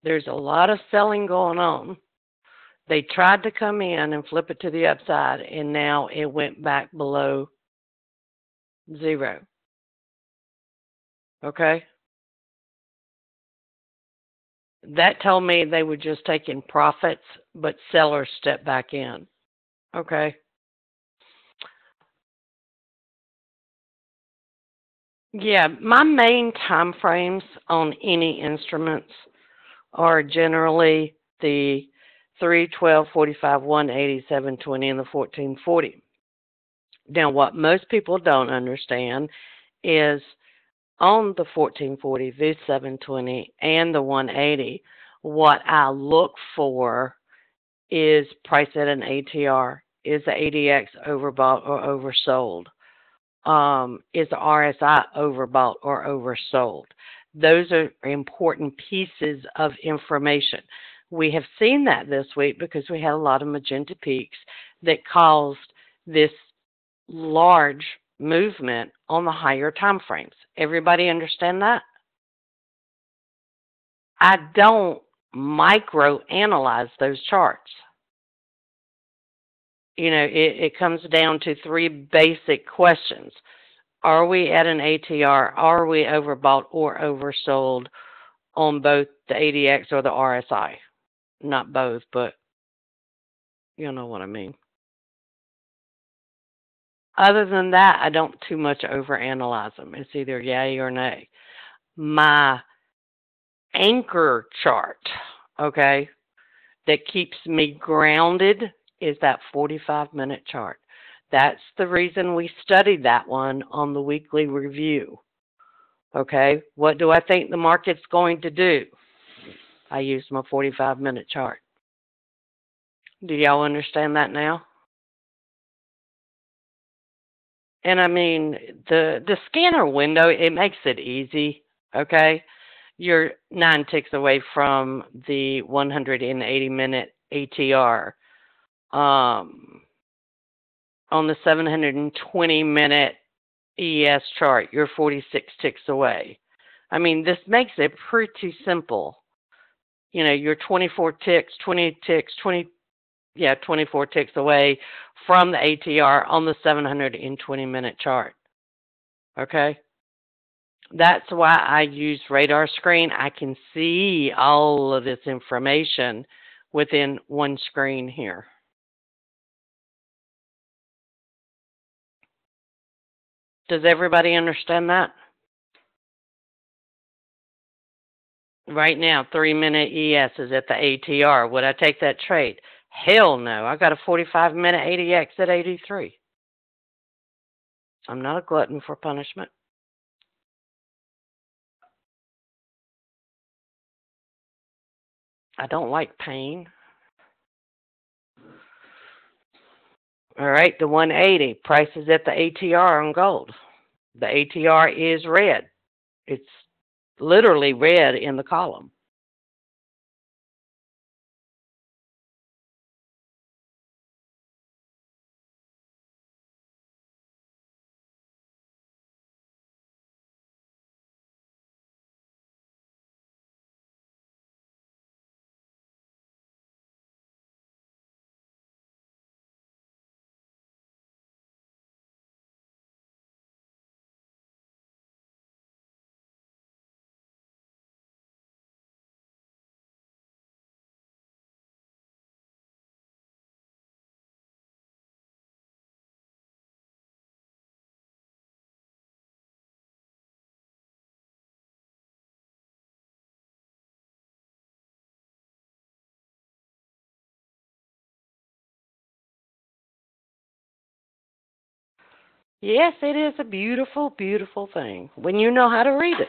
There's a lot of selling going on. They tried to come in and flip it to the upside, and now it went back below zero. Okay? That told me they were just taking profits, but sellers stepped back in. Okay? Yeah, my main time frames on any instruments are generally the 3, 12, 45, 180, 720, and the 1440. Now, what most people don't understand is on the 1440, the 720, and the 180, what I look for is price at an ATR. Is the ADX overbought or oversold? is the RSI overbought or oversold? Those are important pieces of information. We have seen that this week because we had a lot of magenta peaks that caused this large movement on the higher time frames. Everybody understand that? I don't micro analyze those charts. It comes down to three basic questions. Are we at an ATR? Are we overbought or oversold on both the ADX or the RSI? Not both, but you know what I mean. Other than that, I don't too much overanalyze them. It's either yay or nay. My anchor chart, okay, that keeps me grounded is that 45-minute chart. That's the reason we studied that one on the weekly review. Okay, what do I think the market's going to do? I use my 45-minute chart. Do y'all understand that now? And I mean, the scanner window, it makes it easy, okay? You're 9 ticks away from the 180-minute ATR. On the 720-minute ES chart, you're 46 ticks away. I mean, this makes it pretty simple. You're 24 ticks, 20 ticks, 24 ticks away from the ATR on the 720-minute chart. Okay? That's why I use radar screen. I can see all of this information within one screen here. Does everybody understand that? Right now, 3-minute ES is at the ATR. Would I take that trade? Hell no. I got a 45-minute ADX at 83. I'm not a glutton for punishment. I don't like pain. All right, the 180. Price is at the ATR on gold. The ATR is red. It's literally red in the column. Yes, it is a beautiful, beautiful thing when you know how to read it.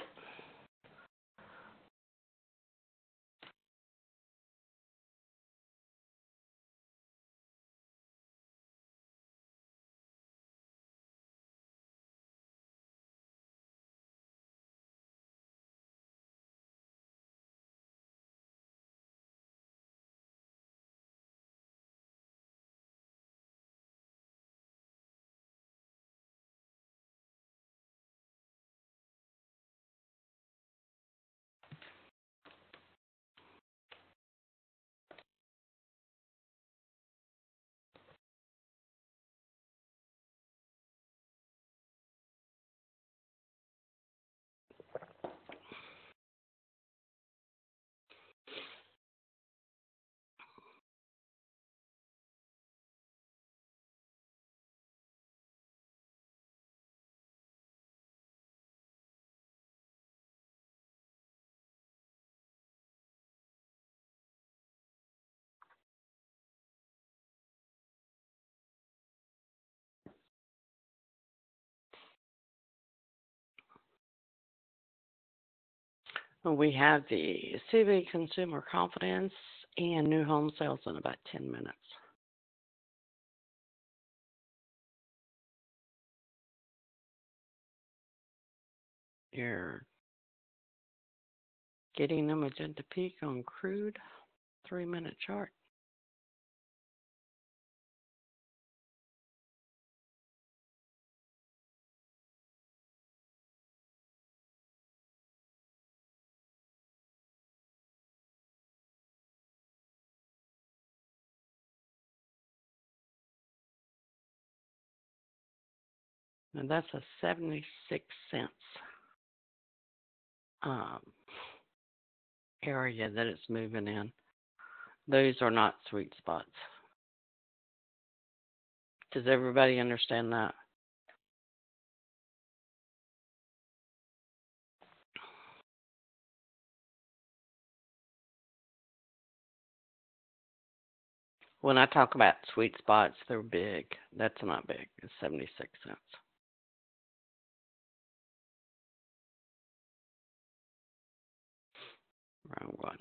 We have the CV consumer confidence and new home sales in about 10 minutes. You're getting a magenta peak on crude 3-minute chart. And that's a 76 cents area that it's moving in. Those are not sweet spots. Does everybody understand that? When I talk about sweet spots, they're big. That's not big. It's 76 cents. Wrong one.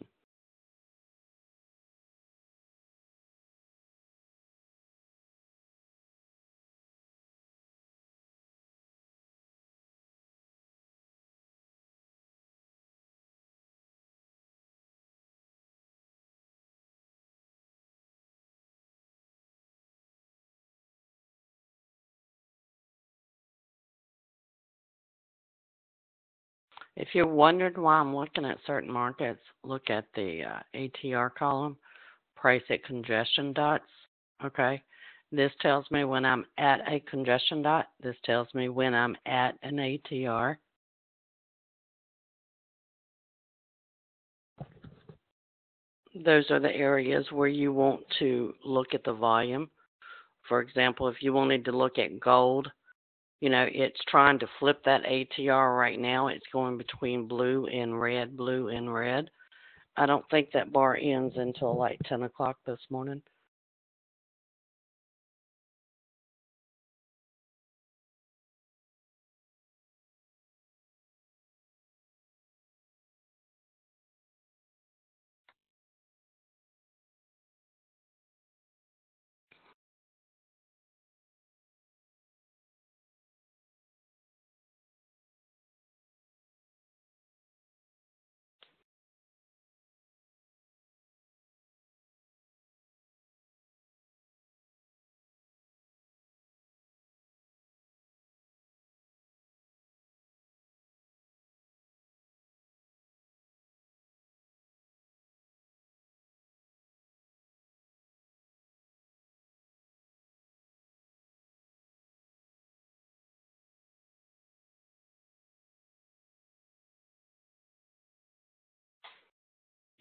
If you're wondering why I'm looking at certain markets, look at the ATR column, price at congestion dots. Okay. This tells me when I'm at a congestion dot. This tells me when I'm at an ATR. Those are the areas where you want to look at the volume. For example, if you wanted to look at gold, it's trying to flip that ATR right now. It's going between blue and red, blue and red. I don't think that bar ends until like 10 o'clock this morning.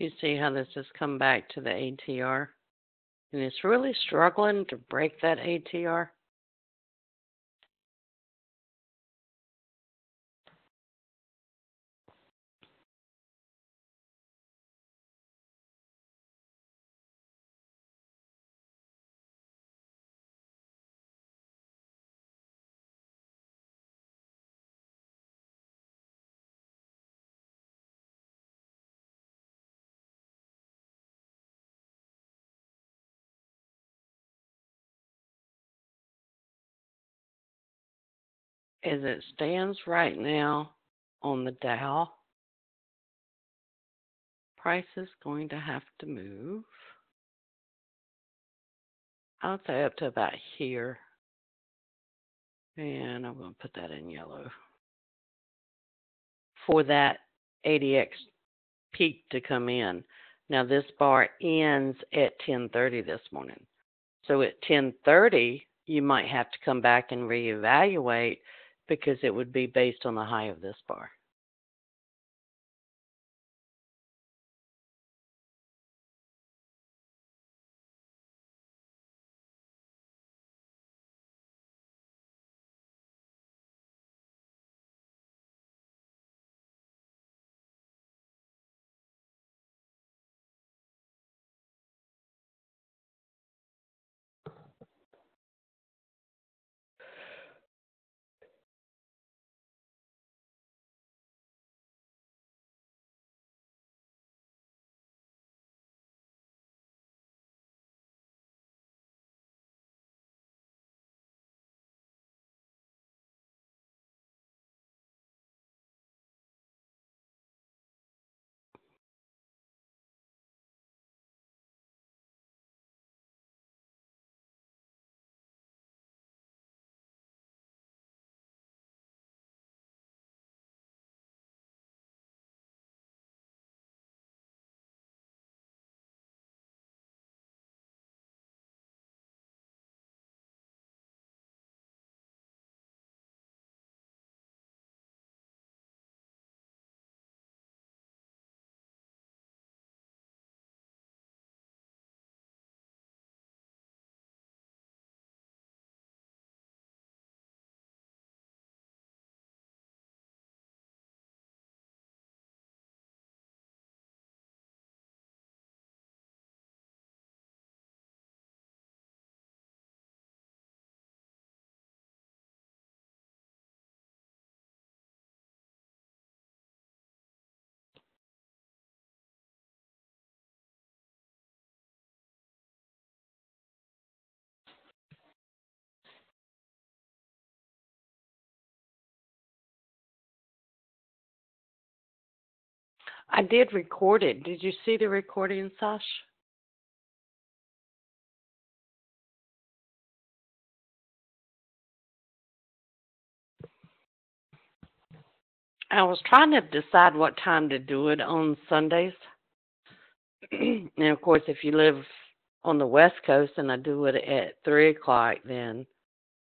You see how this has come back to the ATR? And it's really struggling to break that ATR. As it stands right now on the Dow, price is going to have to move. I'll say up to about here. And I'm going to put that in yellow. For that FDAX peak to come in. Now this bar ends at 10:30 this morning. So at 10:30, you might have to come back and reevaluate because it would be based on the high of this bar. I did record it. Did you see the recording, Sash? I was trying to decide what time to do it on Sundays. And of course, if you live on the West Coast and I do it at 3 o'clock, then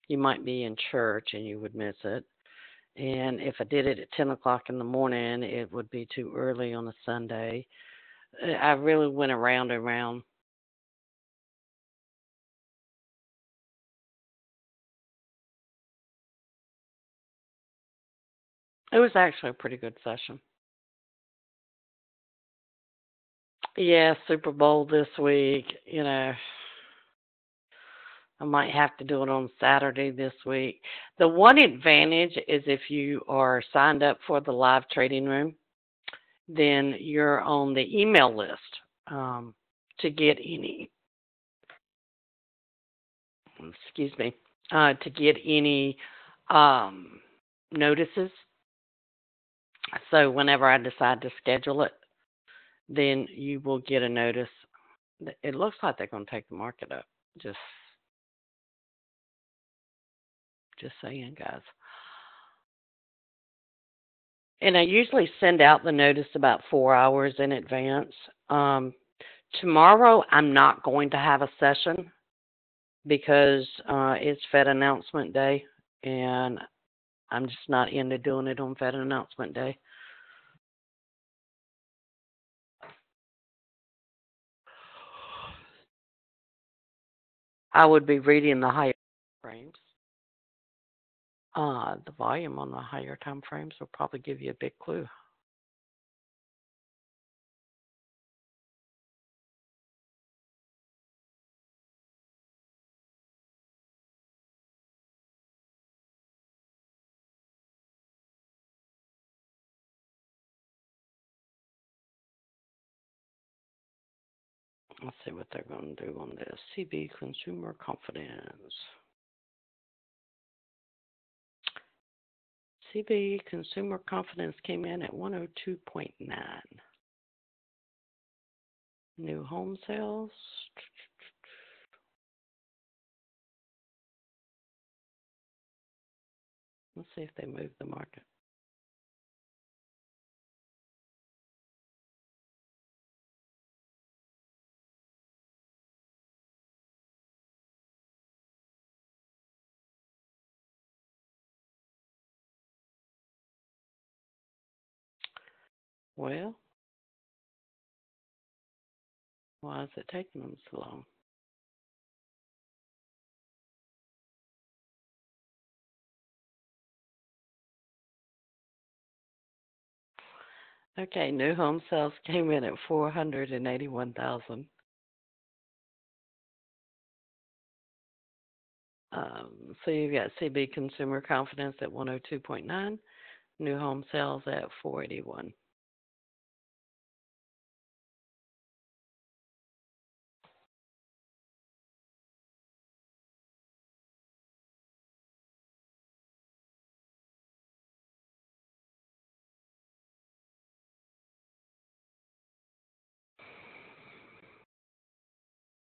you might be in church and you would miss it. And if I did it at 10 o'clock in the morning, it would be too early on a Sunday. I really went around and around. It was actually a pretty good session. Yeah, Super Bowl this week. I might have to do it on Saturday this week. The one advantage is if you are signed up for the live trading room, then you're on the email list to get any, excuse me, to get any notices. So whenever I decide to schedule it, then you will get a notice. It looks like they're going to take the market up. Just saying, guys. And I usually send out the notice about 4 hours in advance. Tomorrow, I'm not going to have a session because it's Fed announcement day, and I'm just not into doing it on Fed announcement day. I would be reading the higher frames. The volume on the higher time frames will probably give you a big clue. Let's see what they're going to do on this. CB consumer confidence. CB consumer confidence came in at 102.9. New home sales. Let's see if they move the market. Well, why is it taking them so long? Okay, new home sales came in at 481,000. So you've got CB consumer confidence at 102.9, new home sales at 481.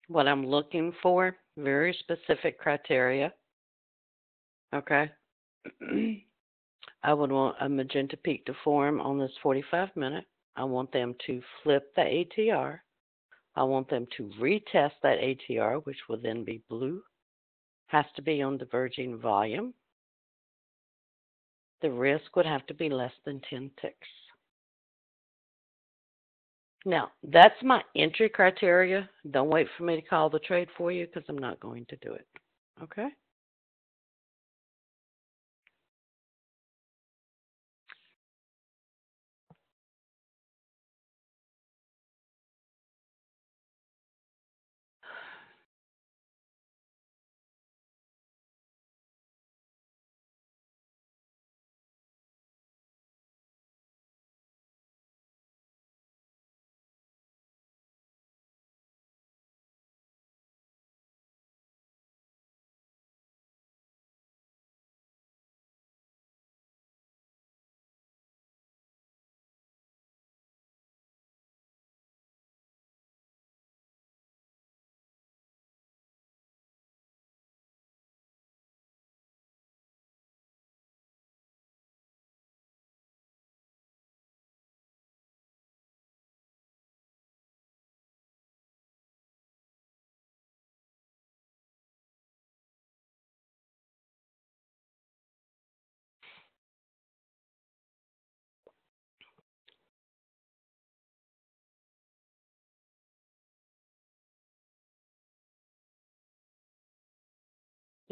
What I'm looking for, very specific criteria. Okay. I would want a magenta peak to form on this 45-minute. I want them to flip the ATR. I want them to retest that ATR, which will then be blue. Has to be on diverging volume. The risk would have to be less than 10 ticks. Now, that's my entry criteria. Don't wait for me to call the trade for you because I'm not going to do it. Okay?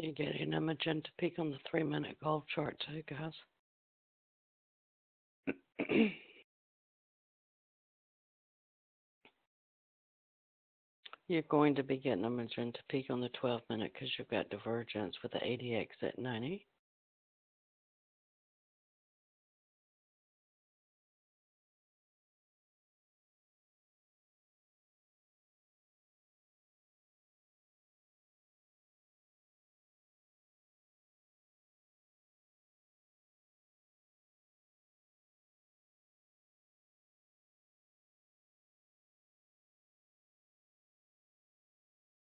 You're getting a magenta peak on the 3-minute gold chart too, guys. You're going to be getting a magenta peak on the 12-minute because you've got divergence with the FDAX at 90.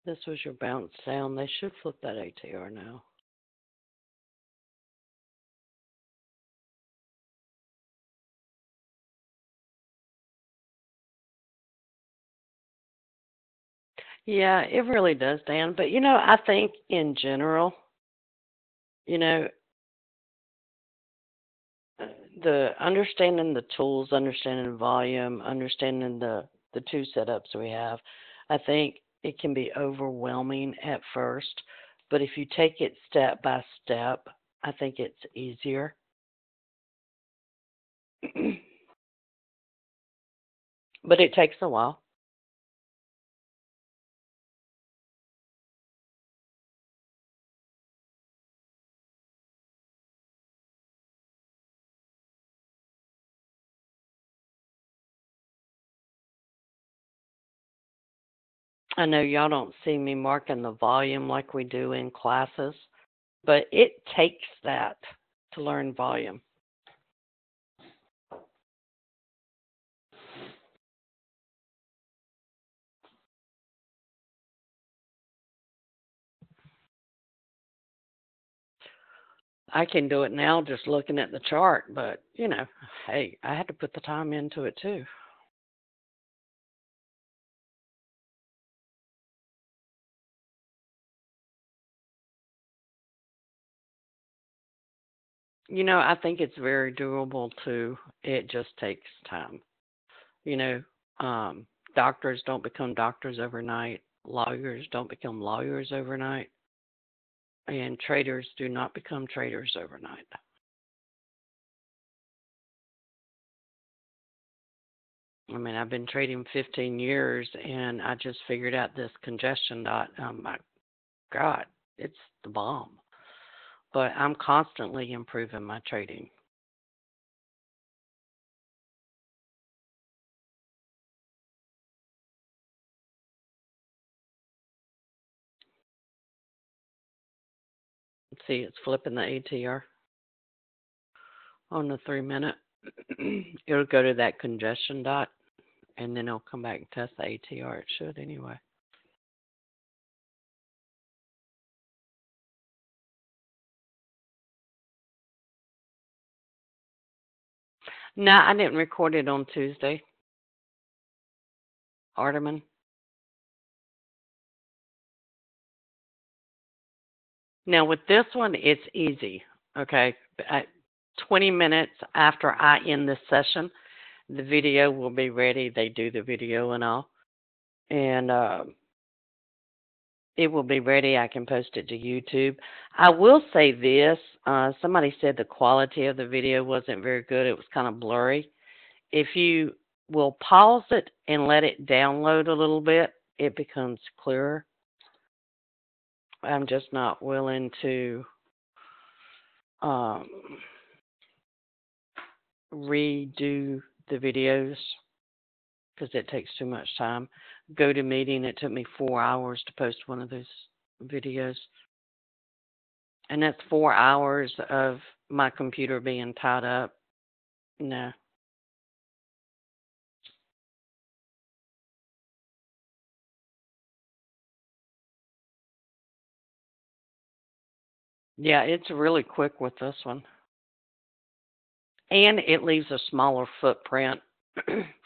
This was your bounce down. They should flip that ATR now. Yeah, it really does, Dan. But, I think in general, you know, the understanding the tools, understanding volume, understanding the two setups we have, I think it can be overwhelming at first. But if you take it step by step, I think it's easier. But it takes a while. I know y'all don't see me marking the volume like we do in classes, but it takes that to learn volume. I can do it now just looking at the chart, but, hey, I had to put the time into it too. I think it's very doable too. It just takes time. You know, doctors don't become doctors overnight. Lawyers don't become lawyers overnight. And traders do not become traders overnight. I mean, I've been trading 15 years and I just figured out this congestion dot. Oh my God, it's the bomb. But I'm constantly improving my trading. See, it's flipping the ATR on the 3-minute. It'll go to that congestion dot and then it'll come back and test the ATR. It should anyway. No, I didn't record it on Tuesday. Arteman. Now with this one, it's easy. Okay, 20 minutes after I end this session, the video will be ready. They do the video and all, and it will be ready. I can post it to YouTube. I will say this. Somebody said the quality of the video wasn't very good. It was kind of blurry. If you will pause it and let it download a little bit, it becomes clearer. I'm just not willing to redo the videos because it takes too much time. Go to meeting, it took me 4 hours to post one of those videos. And that's 4 hours of my computer being tied up. No. Yeah, it's really quick with this one. And it leaves a smaller footprint.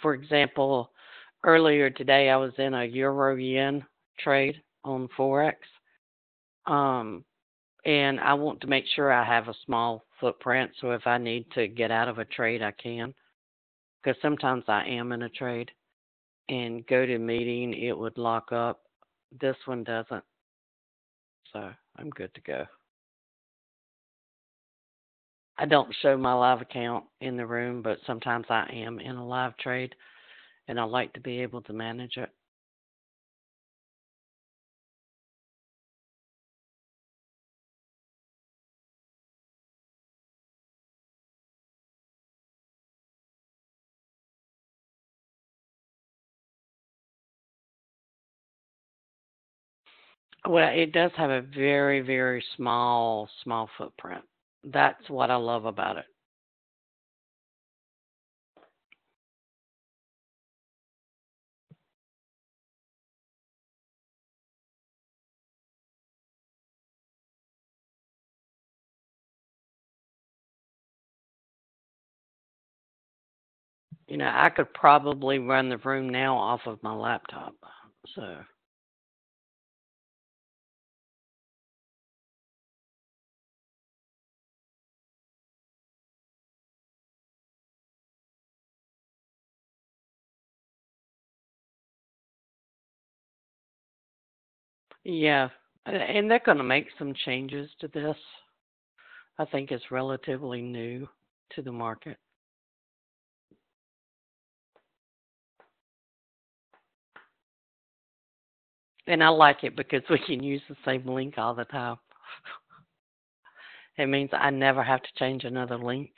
For example, earlier today I was in a euro yen trade on Forex. And I want to make sure I have a small footprint so if I need to get out of a trade, I can. Because sometimes I am in a trade and go to meeting, it would lock up. This one doesn't. So I'm good to go. I don't show my live account in the room, but sometimes I am in a live trade, and I like to be able to manage it. Well, it does have a very, very small footprint. That's what I love about it. I could probably run the room now off of my laptop. So, yeah. And they're going to make some changes to this. I think it's relatively new to the market. And I like it because we can use the same link all the time. It means I never have to change another link.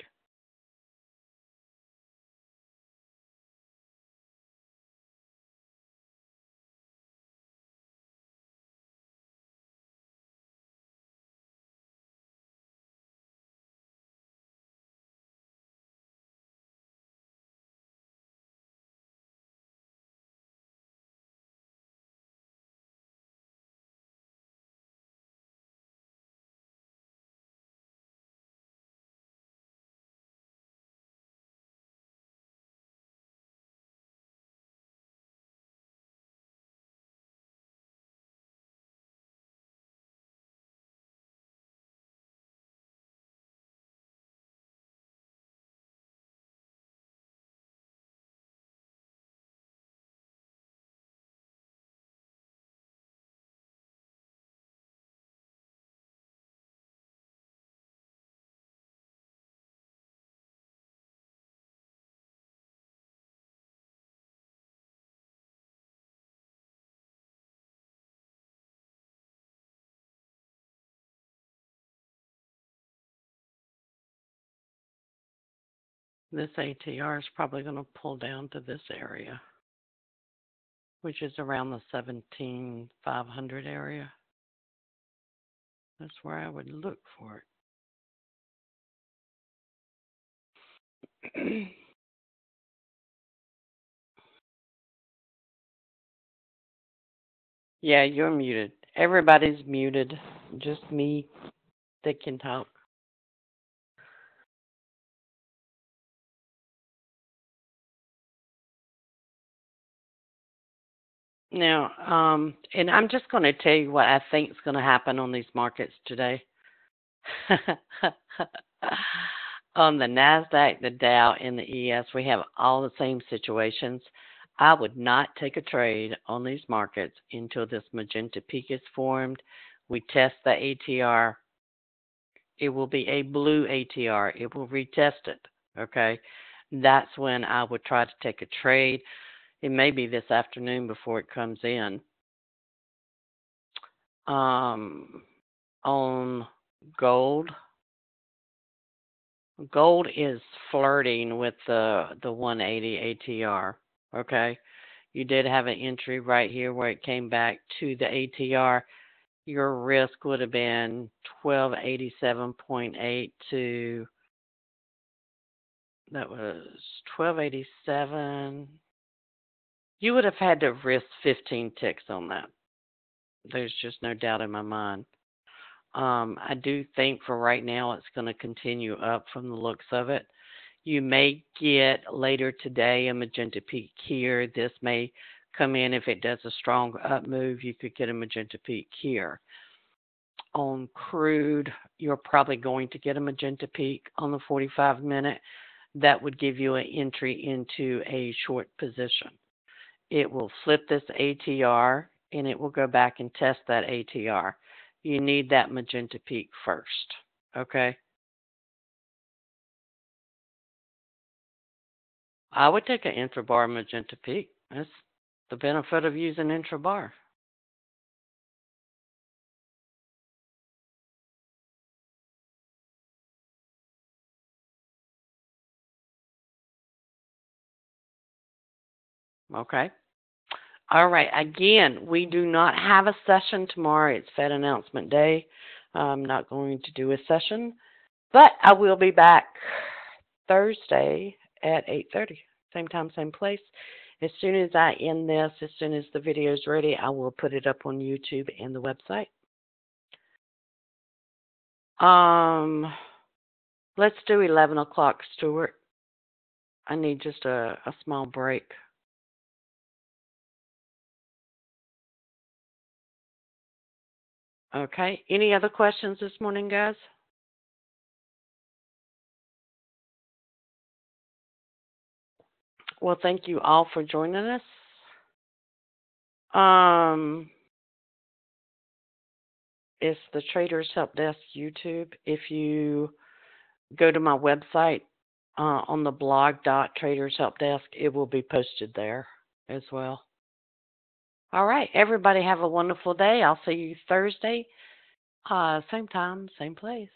This ATR is probably going to pull down to this area, which is around the 17,500 area. That's where I would look for it. Yeah, you're muted. Everybody's muted. Just me that can talk. Now, and I'm just going to tell you what I think is going to happen on these markets today. On the Nasdaq, the Dow, and the ES, we have all the same situations. I would not take a trade on these markets until this magenta peak is formed. We test the ATR. It will be a blue ATR. It will retest it. Okay. That's when I would try to take a trade. It may be this afternoon before it comes in. On gold, gold is flirting with the 180 ATR. Okay, you did have an entry right here where it came back to the ATR. Your risk would have been 1287.8 to that was 1287. You would have had to risk 15 ticks on that. There's just no doubt in my mind. I do think for right now it's going to continue up from the looks of it. You may get later today a magenta peak here. This may come in if it does a strong up move. You could get a magenta peak here. On crude, you're probably going to get a magenta peak on the 45-minute. That would give you an entry into a short position. It will flip this ATR and it will go back and test that ATR. you need that magenta peak first. Okay? I would take an intrabar magenta peak. That's the benefit of using intrabar. Okay? All right. Again, we do not have a session tomorrow. It's Fed announcement day. I'm not going to do a session, but I will be back Thursday at 8:30. Same time, same place. As soon as I end this, as soon as the video is ready, I will put it up on YouTube and the website. Let's do 11 o'clock, Stuart. I need just a small break. Okay. Any other questions this morning, guys? Well, thank you all for joining us. It's the Traders Help Desk YouTube. If you go to my website on the blog.Traders Help Desk, it will be posted there as well. All right. Everybody have a wonderful day. I'll see you Thursday. Same time, same place.